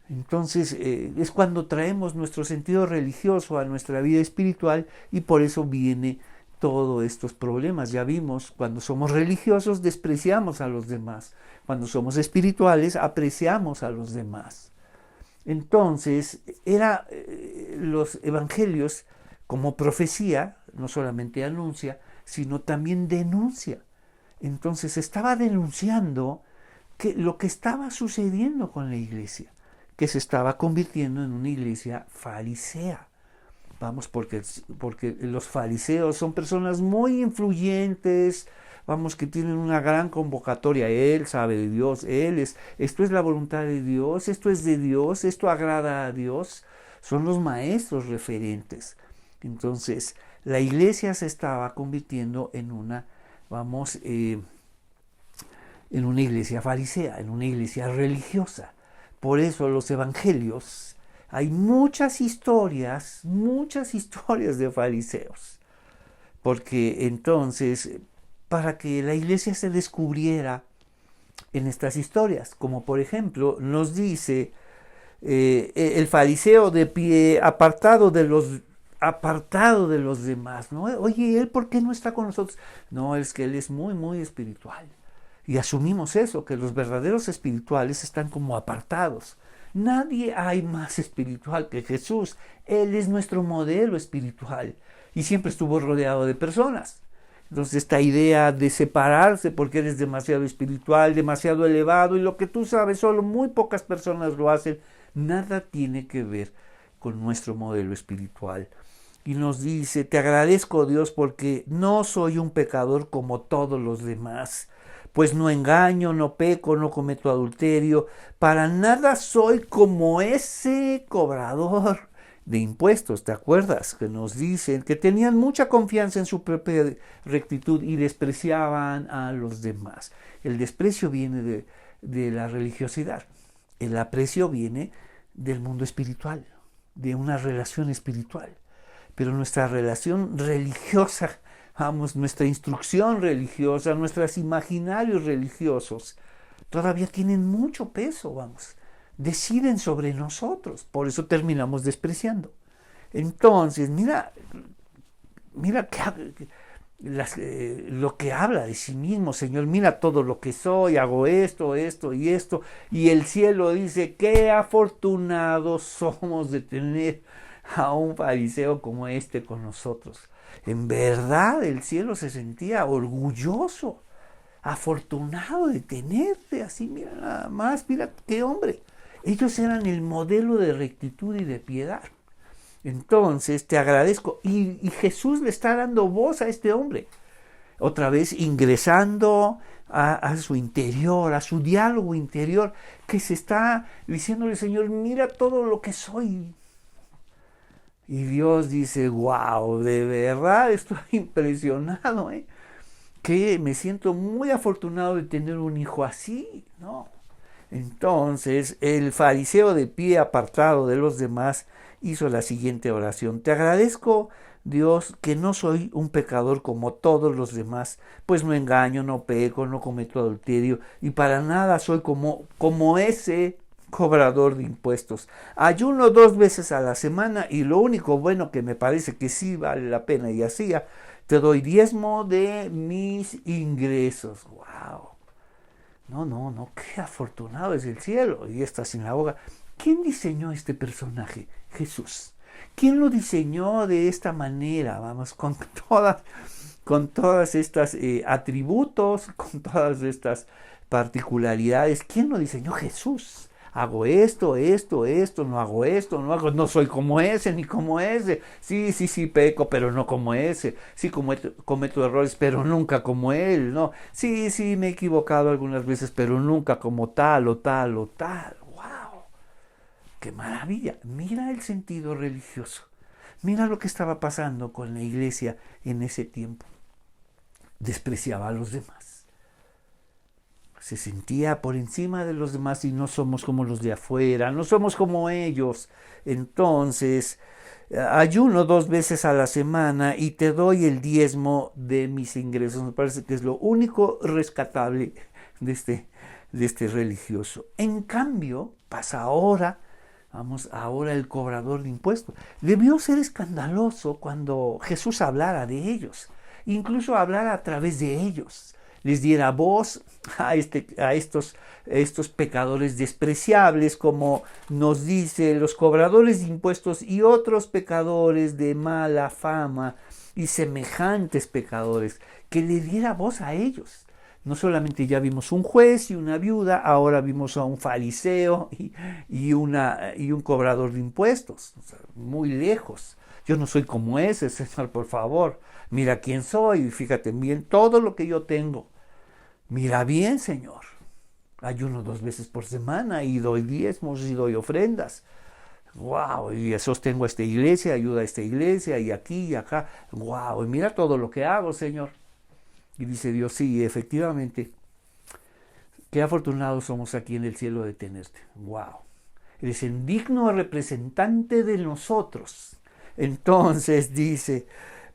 Entonces es cuando traemos nuestro sentido religioso a nuestra vida espiritual, y por eso viene todos estos problemas. Ya vimos, cuando somos religiosos despreciamos a los demás, cuando somos espirituales apreciamos a los demás. Entonces los evangelios, como profecía, no solamente anuncia, sino también denuncia. Entonces estaba denunciando lo que estaba sucediendo con la iglesia, que se estaba convirtiendo en una iglesia farisea. Vamos, porque los fariseos son personas muy influyentes, vamos, que tienen una gran convocatoria. Él sabe de Dios, esto es la voluntad de Dios, esto es de Dios, esto agrada a Dios. Son los maestros referentes. Entonces, la iglesia se estaba convirtiendo en una, en una iglesia farisea, en una iglesia religiosa. Por eso los evangelios, hay muchas historias de fariseos. Porque entonces, para que la iglesia se descubriera en estas historias, como por ejemplo nos dice el fariseo de pie, apartado de los demás, ¿no? Oye, ¿él por qué no está con nosotros? No, es que él es muy espiritual. Y asumimos eso, que los verdaderos espirituales están como apartados. Nadie hay más espiritual que Jesús. Él es nuestro modelo espiritual y siempre estuvo rodeado de personas. Entonces esta idea de separarse porque eres demasiado espiritual, demasiado elevado y lo que tú sabes, solo muy pocas personas lo hacen, nada tiene que ver con nuestro modelo espiritual. Y nos dice, te agradezco Dios porque no soy un pecador como todos los demás. Pues no engaño, no peco, no cometo adulterio, para nada soy como ese cobrador de impuestos, ¿te acuerdas? Que nos dicen que tenían mucha confianza en su propia rectitud y despreciaban a los demás. El desprecio viene de la religiosidad, el aprecio viene del mundo espiritual, de una relación espiritual. Pero nuestra relación religiosa, nuestra instrucción religiosa, nuestros imaginarios religiosos, todavía tienen mucho peso, deciden sobre nosotros, por eso terminamos despreciando. Entonces, mira lo que habla de sí mismo, Señor, mira todo lo que soy, hago esto, esto y esto, y el cielo dice, qué afortunados somos de tener a un fariseo como este con nosotros. En verdad el cielo se sentía orgulloso, afortunado de tenerte así, mira nada más, mira qué hombre. Ellos eran el modelo de rectitud y de piedad. Entonces te agradezco. Y Jesús le está dando voz a este hombre, otra vez ingresando a su interior, a su diálogo interior, que se está diciéndole, Señor, mira todo lo que soy. Y Dios dice, wow, de verdad estoy impresionado, que me siento muy afortunado de tener un hijo así, ¿no? Entonces el fariseo de pie apartado de los demás hizo la siguiente oración. Te agradezco, Dios, que no soy un pecador como todos los demás, pues no engaño, no peco, no cometo adulterio y para nada soy como ese cobrador de impuestos. Ayuno 2 veces a la semana y lo único bueno que me parece que sí vale la pena y hacía, te doy diezmo de mis ingresos. ¡Wow! No, qué afortunado es el cielo y esta sinagoga. ¿Quién diseñó este personaje? Jesús. ¿Quién lo diseñó de esta manera? Con todas estas atributos, con todas estas particularidades. ¿Quién lo diseñó? Jesús. Hago esto, no hago esto, no soy como ese, ni como ese. Sí, peco, pero no como ese. Sí, cometo errores, pero nunca como él, ¿no? Sí, me he equivocado algunas veces, pero nunca como tal o tal o tal. ¡Wow! ¡Qué maravilla! Mira el sentido religioso. Mira lo que estaba pasando con la iglesia en ese tiempo. Despreciaba a los demás. Se sentía por encima de los demás y no somos como los de afuera, no somos como ellos. Entonces, ayuno 2 veces a la semana y te doy el diezmo de mis ingresos. Me parece que es lo único rescatable de este religioso. En cambio, pasa ahora el cobrador de impuestos. Debió ser escandaloso cuando Jesús hablara de ellos, incluso hablara a través de ellos. Les diera voz a estos pecadores despreciables, como nos dice, los cobradores de impuestos y otros pecadores de mala fama y semejantes pecadores, que le diera voz a ellos. No solamente ya vimos un juez y una viuda, ahora vimos a un fariseo y un cobrador de impuestos, o sea, muy lejos. Yo no soy como ese, Señor, por favor. Mira quién soy, fíjate bien todo lo que yo tengo. Mira bien, Señor. Ayuno 2 veces por semana y doy diezmos y doy ofrendas. Wow, y sostengo a esta iglesia, ayuda a esta iglesia y aquí y acá. Wow, y mira todo lo que hago, Señor. Y dice Dios, sí, efectivamente, qué afortunados somos aquí en el cielo de tenerte. Wow, eres el digno representante de nosotros. Entonces dice,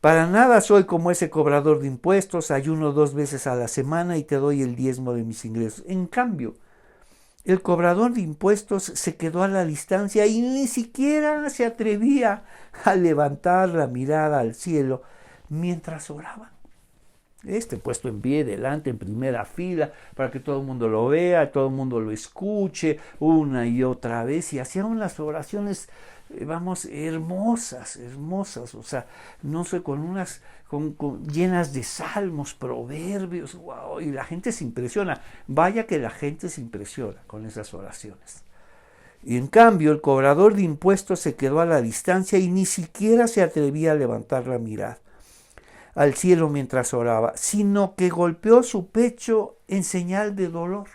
para nada soy como ese cobrador de impuestos, ayuno 2 veces a la semana y te doy el diezmo de mis ingresos. En cambio, el cobrador de impuestos se quedó a la distancia y ni siquiera se atrevía a levantar la mirada al cielo mientras oraba. puesto en pie, delante, en primera fila, para que todo el mundo lo vea, todo el mundo lo escuche una y otra vez, y hacía unas oraciones, hermosas, o sea, no sé, llenas de salmos, proverbios, wow, y la gente se impresiona, vaya que la gente se impresiona con esas oraciones. Y en cambio, el cobrador de impuestos se quedó a la distancia y ni siquiera se atrevía a levantar la mirada al cielo mientras oraba, sino que golpeó su pecho en señal de dolor.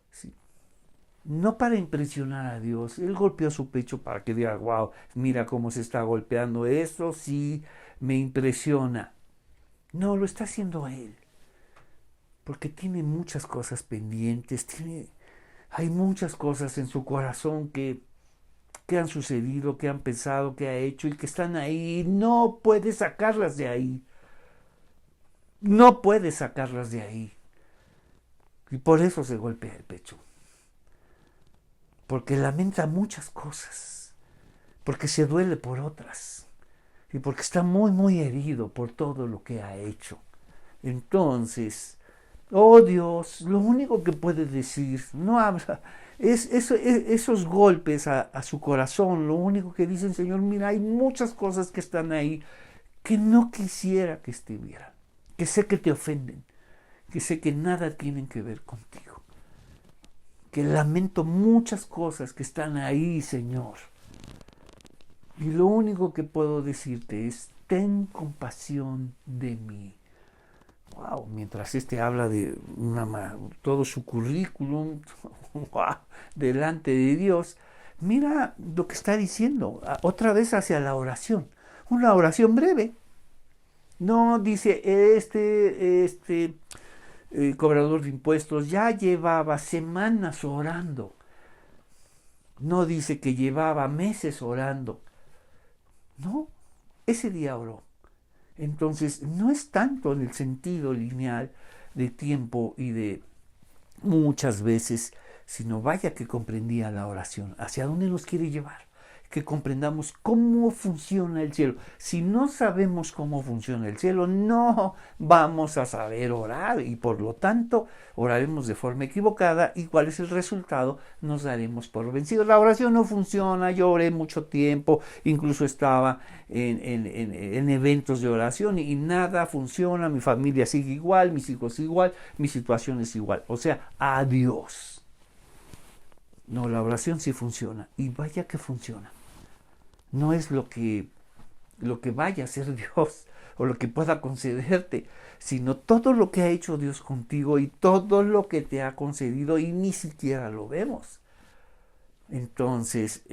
Sí. No para impresionar a Dios, él golpeó su pecho para que diga, wow, mira cómo se está golpeando esto, sí me impresiona. No, lo está haciendo él, porque tiene muchas cosas pendientes, hay muchas cosas en su corazón que han sucedido, que han pensado, que ha hecho y que están ahí y no puede sacarlas de ahí. No puede sacarlas de ahí. Y por eso se golpea el pecho. Porque lamenta muchas cosas. Porque se duele por otras. Y porque está muy, muy herido por todo lo que ha hecho. Entonces, oh Dios, lo único que puede decir, no habla, esos golpes a su corazón, lo único que dicen, Señor, mira, hay muchas cosas que están ahí que no quisiera que estuvieran, que sé que te ofenden, que sé que nada tienen que ver contigo, que lamento muchas cosas que están ahí, Señor. Y lo único que puedo decirte es, ten compasión de mí. Wow, mientras habla de todo su currículum, wow, delante de Dios, mira lo que está diciendo, otra vez hacia la oración, una oración breve. No dice, cobrador de impuestos ya llevaba semanas orando, no dice que llevaba meses orando, no, ese día oró. Entonces, no es tanto en el sentido lineal de tiempo y de muchas veces, sino vaya que comprendía la oración, hacia dónde nos quiere llevar, que comprendamos cómo funciona el cielo. Si no sabemos cómo funciona el cielo, no vamos a saber orar y por lo tanto oraremos de forma equivocada y cuál es el resultado, nos daremos por vencidos. La oración no funciona, yo oré mucho tiempo, incluso estaba en eventos de oración y nada funciona, mi familia sigue igual, mis hijos igual, mi situación es igual. O sea, adiós. No, la oración sí funciona y vaya que funciona. No es lo que vaya a hacer Dios o lo que pueda concederte, sino todo lo que ha hecho Dios contigo y todo lo que te ha concedido y ni siquiera lo vemos. Entonces,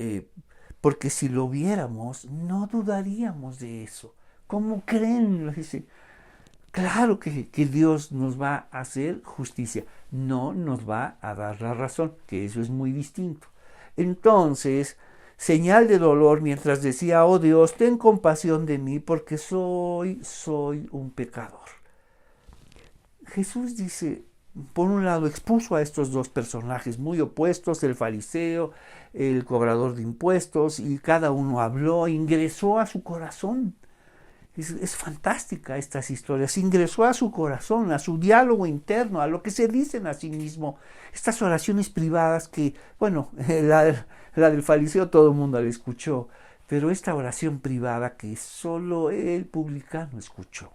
porque si lo viéramos, no dudaríamos de eso. ¿Cómo creen? Lo dice. Claro que Dios nos va a hacer justicia, no nos va a dar la razón, que eso es muy distinto. Entonces, señal de dolor mientras decía, oh Dios, ten compasión de mí porque soy un pecador. Jesús dice, por un lado, expuso a estos dos personajes muy opuestos, el fariseo, el cobrador de impuestos, y cada uno habló, ingresó a su corazón. Es fantástica estas historias, ingresó a su corazón, a su diálogo interno, a lo que se dicen a sí mismo. Estas oraciones privadas que, bueno, la del fariseo todo el mundo la escuchó, pero esta oración privada que solo el publicano escuchó.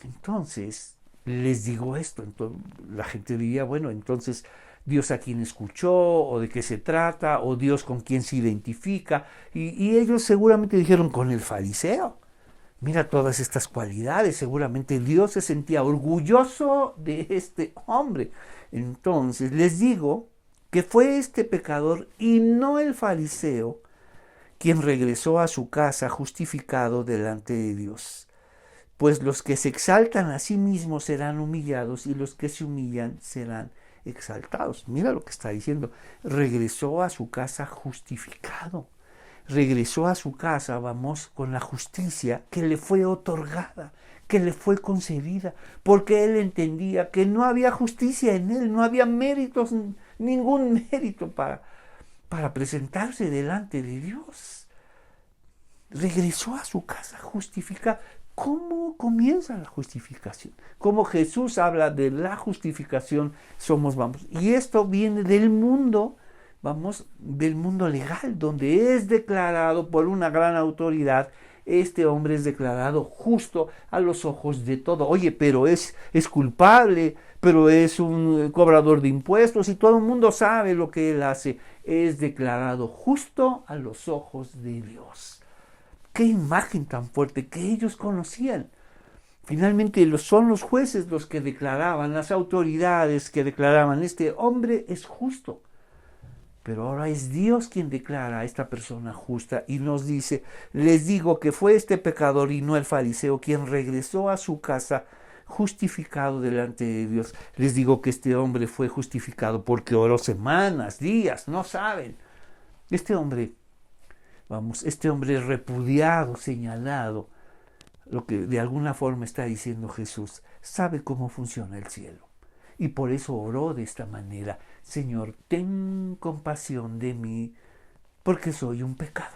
Entonces, les digo esto, entonces, la gente diría, bueno, entonces, Dios a quién escuchó, o de qué se trata, o Dios con quién se identifica, y ellos seguramente dijeron con el fariseo. Mira todas estas cualidades, seguramente Dios se sentía orgulloso de este hombre. Entonces les digo que fue este pecador y no el fariseo quien regresó a su casa justificado delante de Dios. Pues los que se exaltan a sí mismos serán humillados y los que se humillan serán exaltados. Mira lo que está diciendo. Regresó a su casa justificado. Regresó a su casa, con la justicia que le fue otorgada, que le fue concedida, porque él entendía que no había justicia en él, no había méritos, ningún mérito para presentarse delante de Dios. Regresó a su casa justificada. ¿Cómo comienza la justificación? Cómo Jesús habla de la justificación, y esto viene del mundo, del mundo legal, donde es declarado por una gran autoridad, este hombre es declarado justo a los ojos de todo. Oye, pero es culpable, pero es un cobrador de impuestos y todo el mundo sabe lo que él hace. Es declarado justo a los ojos de Dios. Qué imagen tan fuerte que ellos conocían. Finalmente son los jueces los que declaraban, las autoridades que declaraban, este hombre es justo. Pero ahora es Dios quien declara a esta persona justa y nos dice, les digo que fue este pecador y no el fariseo quien regresó a su casa justificado delante de Dios. Les digo que este hombre fue justificado porque oró semanas, días, no saben. Este hombre repudiado, señalado, lo que de alguna forma está diciendo Jesús, sabe cómo funciona el cielo. Y por eso oró de esta manera, Señor, ten compasión de mí, porque soy un pecador.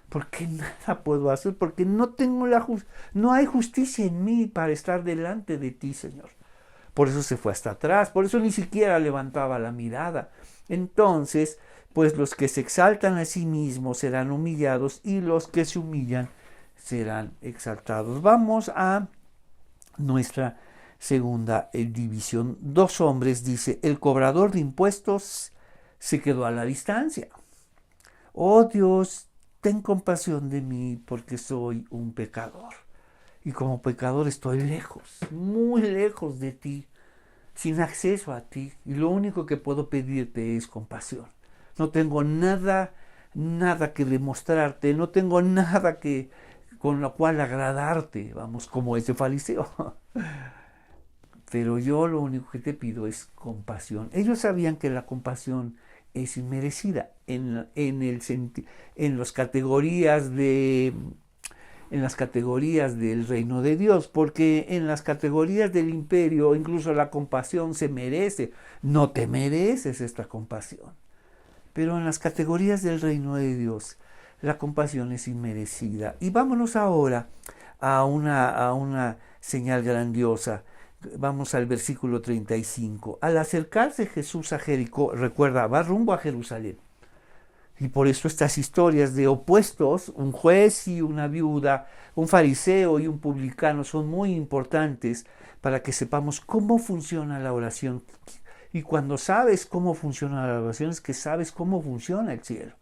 Porque nada puedo hacer, porque no hay justicia en mí para estar delante de ti, Señor. Por eso se fue hasta atrás, por eso ni siquiera levantaba la mirada. Entonces, pues los que se exaltan a sí mismos serán humillados y los que se humillan serán exaltados. Vamos a nuestra segunda división. 2 hombres, dice, el cobrador de impuestos se quedó a la distancia. Oh Dios, ten compasión de mí porque soy un pecador. Y como pecador estoy lejos, muy lejos de ti, sin acceso a ti. Y lo único que puedo pedirte es compasión. No tengo nada que demostrarte, no tengo nada con lo cual agradarte, como ese fariseo. Pero yo lo único que te pido es compasión. Ellos sabían que la compasión es inmerecida en las categorías del reino de Dios, porque en las categorías del imperio incluso la compasión se merece. No te mereces esta compasión. Pero en las categorías del reino de Dios, la compasión es inmerecida. Y vámonos ahora a una señal grandiosa. Vamos al versículo 35. Al acercarse Jesús a Jericó, recuerda, va rumbo a Jerusalén. Y por eso estas historias de opuestos, un juez y una viuda, un fariseo y un publicano, son muy importantes para que sepamos cómo funciona la oración. Y cuando sabes cómo funciona la oración, es que sabes cómo funciona el cielo.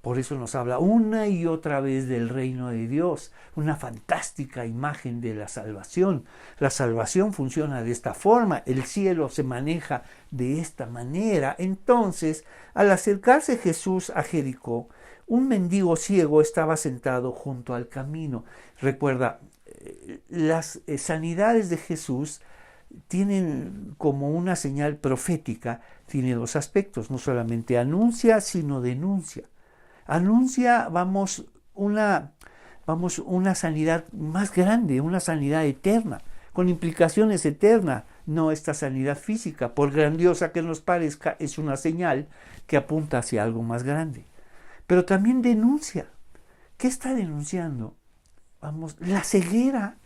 Por eso nos habla una y otra vez del reino de Dios, una fantástica imagen de la salvación. La salvación funciona de esta forma, el cielo se maneja de esta manera. Entonces, al acercarse Jesús a Jericó, un mendigo ciego estaba sentado junto al camino. Recuerda, las sanidades de Jesús tienen como una señal profética, tiene 2 aspectos, no solamente anuncia, sino denuncia. Anuncia, una sanidad más grande, una sanidad eterna, con implicaciones eternas, no esta sanidad física, por grandiosa que nos parezca, es una señal que apunta hacia algo más grande. Pero también denuncia. ¿Qué está denunciando? La ceguera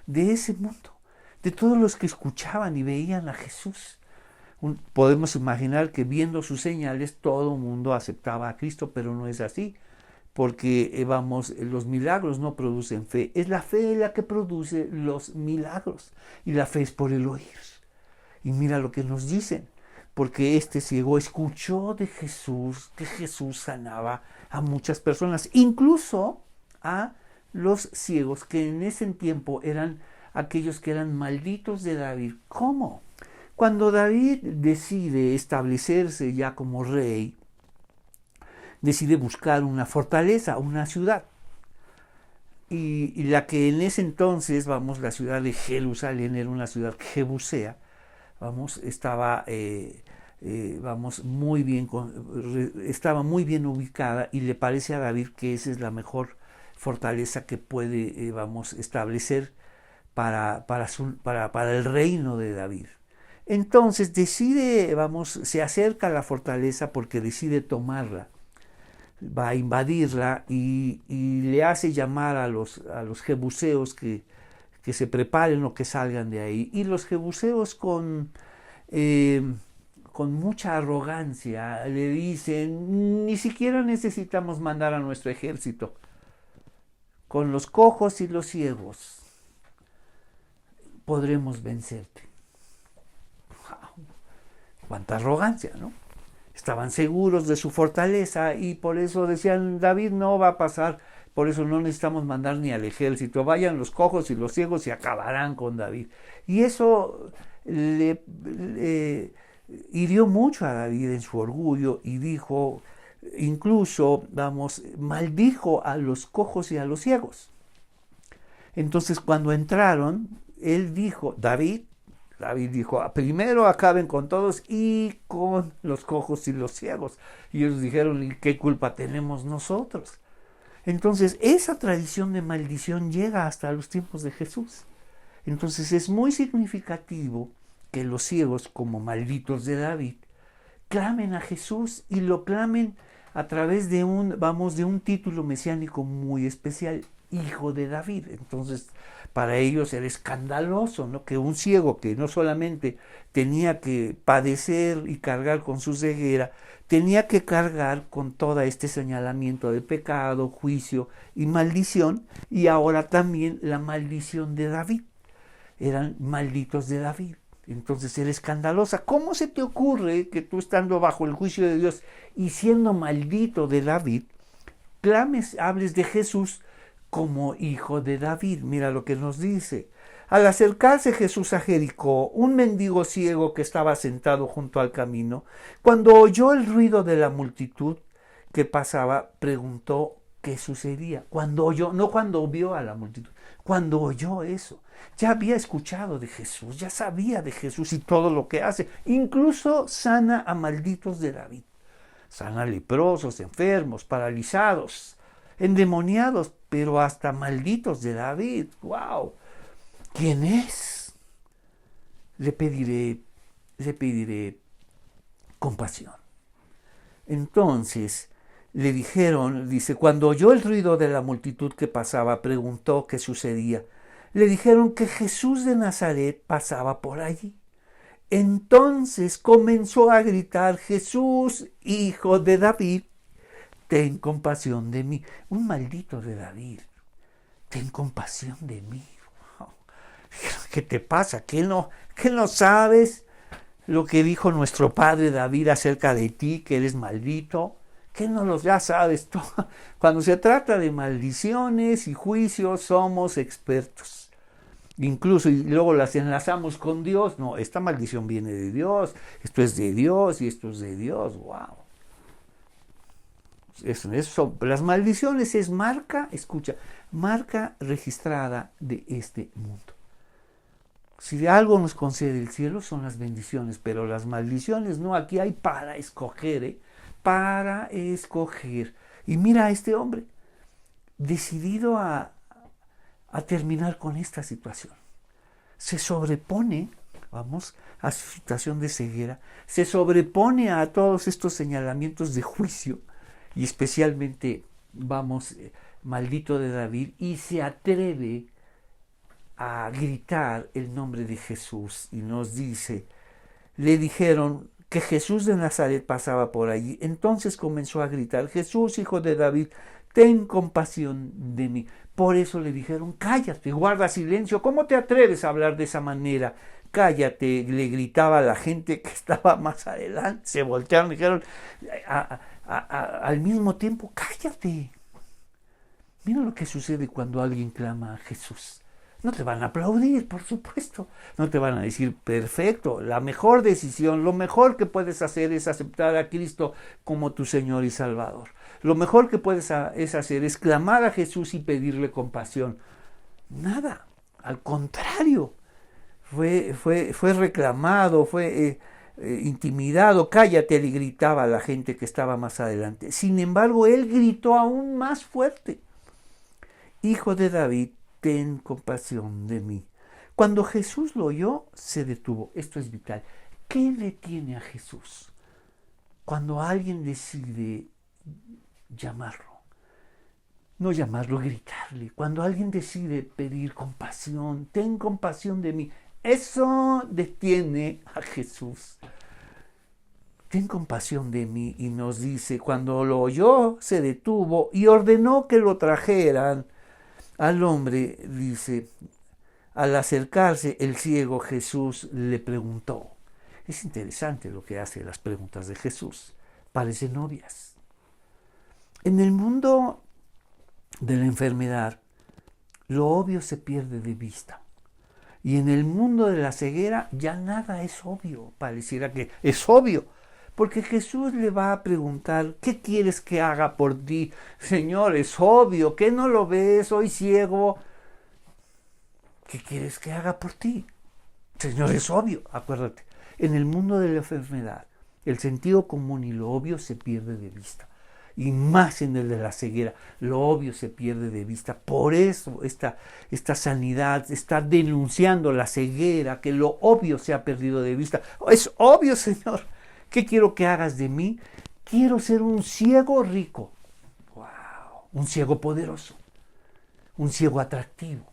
de ese mundo, de todos los que escuchaban y veían a Jesús. Podemos imaginar que viendo sus señales todo el mundo aceptaba a Cristo, pero no es así, porque los milagros no producen fe, es la fe la que produce los milagros, y la fe es por el oír. Y mira lo que nos dicen, porque este ciego escuchó de Jesús, que Jesús sanaba a muchas personas, incluso a los ciegos, que en ese tiempo eran aquellos que eran malditos de David. ¿Cómo? Cuando David decide establecerse ya como rey, decide buscar una fortaleza, una ciudad. Y la que en ese entonces, la ciudad de Jerusalén era una ciudad jebusea, estaba muy bien ubicada, y le parece a David que esa es la mejor fortaleza que puede establecer para el reino de David. Entonces se acerca a la fortaleza porque decide tomarla. va a invadirla y le hace llamar a los jebuseos que se preparen o que salgan de ahí. Y los jebuseos con mucha arrogancia le dicen, ni siquiera necesitamos mandar a nuestro ejército. Con los cojos y los ciegos podremos vencerte. ¡Wow! ¡Cuánta arrogancia!, ¿no? Estaban seguros de su fortaleza y por eso decían, David no va a pasar, por eso no necesitamos mandar ni al ejército, vayan los cojos y los ciegos y acabarán con David. Y eso le hirió mucho a David en su orgullo y dijo, incluso, maldijo a los cojos y a los ciegos. Entonces cuando entraron, él dijo, David dijo, primero acaben con todos y con los cojos y los ciegos. Y ellos dijeron, ¿y qué culpa tenemos nosotros? Entonces esa tradición de maldición llega hasta los tiempos de Jesús. Entonces es muy significativo que los ciegos, como malditos de David, clamen a Jesús y lo clamen a través de un título mesiánico muy especial, Hijo de David. Entonces, para ellos era escandaloso, ¿no?, que un ciego que no solamente tenía que padecer y cargar con su ceguera, tenía que cargar con todo este señalamiento de pecado, juicio y maldición, y ahora también la maldición de David. Eran malditos de David. Entonces era escandalosa. ¿Cómo se te ocurre que tú, estando bajo el juicio de Dios y siendo maldito de David, hables de Jesús como hijo de David? Mira lo que nos dice. Al acercarse Jesús a Jericó, un mendigo ciego que estaba sentado junto al camino, cuando oyó el ruido de la multitud que pasaba, preguntó qué sucedía. Cuando oyó, no cuando vio a la multitud, cuando oyó eso. Ya había escuchado de Jesús, ya sabía de Jesús y todo lo que hace. Incluso sana a malditos de David. Sana a leprosos, enfermos, paralizados, endemoniados, pero hasta malditos de David. ¡Wow! ¿Quién es? Le pediré compasión. Entonces le dijeron, dice, cuando oyó el ruido de la multitud que pasaba, preguntó qué sucedía. Le dijeron que Jesús de Nazaret pasaba por allí. Entonces comenzó a gritar, Jesús, hijo de David, ten compasión de mí. Un maldito de David, ten compasión de mí. ¿Qué te pasa? ¿Qué no sabes lo que dijo nuestro padre David acerca de ti, que eres maldito? ¿Qué no lo ya sabes tú? Cuando se trata de maldiciones y juicios somos expertos. Incluso, y luego las enlazamos con Dios. No, esta maldición viene de Dios, esto es de Dios y esto es de Dios. ¡Wow! Las maldiciones es marca registrada de este mundo. Si de algo nos concede el cielo son las bendiciones, pero las maldiciones no, aquí hay para escoger, para escoger. Y mira a este hombre, decidido a terminar con esta situación. Se sobrepone, a su situación de ceguera, se sobrepone a todos estos señalamientos de juicio, y especialmente, maldito de David, y se atreve a gritar el nombre de Jesús, y nos dice, le dijeron que Jesús de Nazaret pasaba por allí. Entonces comenzó a gritar, Jesús, hijo de David, ten compasión de mí. Por eso le dijeron, cállate, guarda silencio, ¿cómo te atreves a hablar de esa manera? Cállate, le gritaba a la gente que estaba más adelante, se voltearon y dijeron al mismo tiempo, cállate. Mira lo que sucede cuando alguien clama a Jesús. No te van a aplaudir, por supuesto. No te van a decir, perfecto, la mejor decisión, lo mejor que puedes hacer es aceptar a Cristo como tu Señor y Salvador. Lo mejor que puedes hacer es clamar a Jesús y pedirle compasión. Nada, al contrario. Fue reclamado, fue intimidado. Cállate, le gritaba a la gente que estaba más adelante. Sin embargo, él gritó aún más fuerte. Hijo de David, ten compasión de mí. Cuando Jesús lo oyó, se detuvo. Esto es vital. ¿Qué detiene a Jesús? Cuando alguien decide llamarlo. No llamarlo, gritarle. Cuando alguien decide pedir compasión, ten compasión de mí, eso detiene a Jesús. Ten compasión de mí, y nos dice, cuando lo oyó, se detuvo y ordenó que lo trajeran. Al hombre, dice, al acercarse el ciego, Jesús le preguntó. Es interesante lo que hace las preguntas de Jesús. Parecen obvias. En el mundo de la enfermedad, lo obvio se pierde de vista. Y en el mundo de la ceguera ya nada es obvio. Pareciera que es obvio. Porque Jesús le va a preguntar, ¿qué quieres que haga por ti? Señor, es obvio, ¿qué no lo ves? Soy ciego. ¿Qué quieres que haga por ti? Señor, es obvio, acuérdate. En el mundo de la enfermedad, el sentido común y lo obvio se pierde de vista. Y más en el de la ceguera, lo obvio se pierde de vista. Por eso esta sanidad está denunciando la ceguera, que lo obvio se ha perdido de vista. Es obvio, Señor. ¿Qué quiero que hagas de mí? Quiero ser un ciego rico. ¡Wow! Un ciego poderoso. Un ciego atractivo.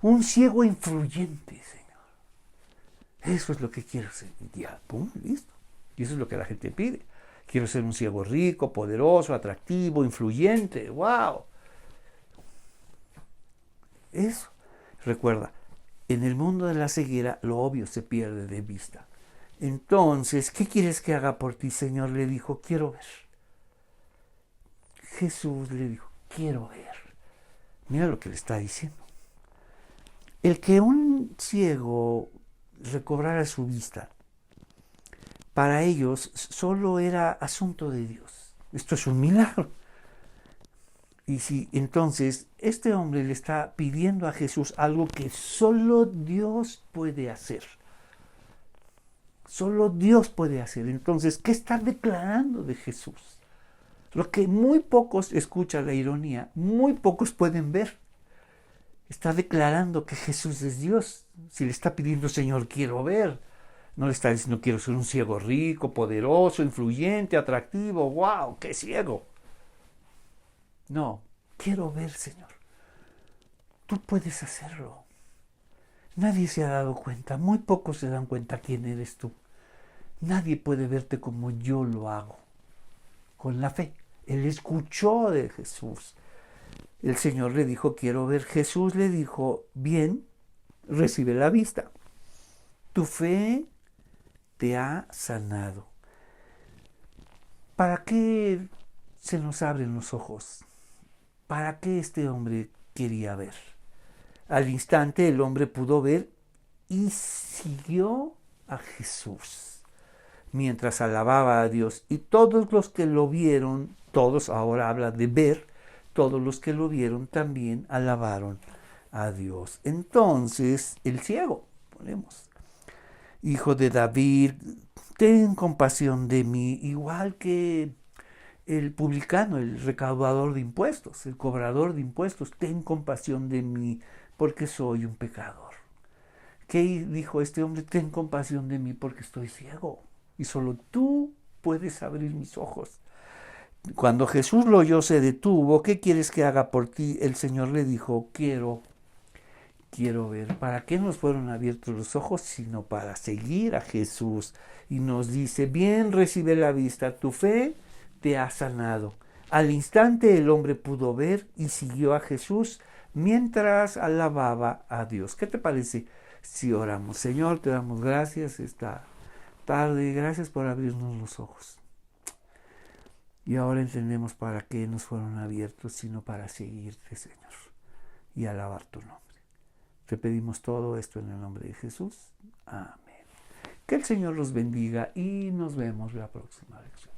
Un ciego influyente, Señor. Eso es lo que quiero ser. Ya, pum, listo. Y eso es lo que la gente pide. Quiero ser un ciego rico, poderoso, atractivo, influyente. ¡Wow! Eso. Recuerda, en el mundo de la ceguera, lo obvio se pierde de vista. Entonces, ¿qué quieres que haga por ti, Señor? Le dijo, quiero ver. Jesús le dijo, quiero ver. Mira lo que le está diciendo. El que un ciego recobrara su vista, para ellos solo era asunto de Dios. Esto es un milagro. Y si entonces este hombre le está pidiendo a Jesús algo que solo Dios puede hacer. Solo Dios puede hacer. Entonces, ¿qué está declarando de Jesús? Lo que muy pocos, escucha la ironía, muy pocos pueden ver. Está declarando que Jesús es Dios. Si le está pidiendo, Señor, quiero ver. No le está diciendo, quiero ser un ciego rico, poderoso, influyente, atractivo. ¡Wow! ¡Qué ciego! No, quiero ver, Señor. Tú puedes hacerlo. Nadie se ha dado cuenta. Muy pocos se dan cuenta quién eres tú. Nadie puede verte como yo lo hago. Con la fe. Él escuchó de Jesús. El Señor le dijo, quiero ver. Jesús le dijo, bien, recibe la vista. Tu fe te ha sanado. ¿Para qué se nos abren los ojos? ¿Para qué este hombre quería ver? Al instante el hombre pudo ver y siguió a Jesús mientras alababa a Dios. Y todos los que lo vieron, todos, ahora habla de ver, todos los que lo vieron también alabaron a Dios. Entonces, el ciego, ponemos, hijo de David, ten compasión de mí, igual que el publicano, el recaudador de impuestos, el cobrador de impuestos, ten compasión de mí, porque soy un pecador. ¿Qué dijo este hombre? Ten compasión de mí porque estoy ciego y solo tú puedes abrir mis ojos. Cuando Jesús lo oyó, se detuvo. ¿Qué quieres que haga por ti? El Señor le dijo, quiero ver. ¿Para qué nos fueron abiertos los ojos? Sino para seguir a Jesús. Y nos dice, bien, recibe la vista, tu fe te ha sanado. Al instante el hombre pudo ver y siguió a Jesús mientras alababa a Dios. ¿Qué te parece si oramos? Señor, te damos gracias esta tarde, gracias por abrirnos los ojos. Y ahora entendemos para qué nos fueron abiertos, sino para seguirte, Señor, y alabar tu nombre. Te pedimos todo esto en el nombre de Jesús. Amén. Que el Señor los bendiga y nos vemos la próxima lección.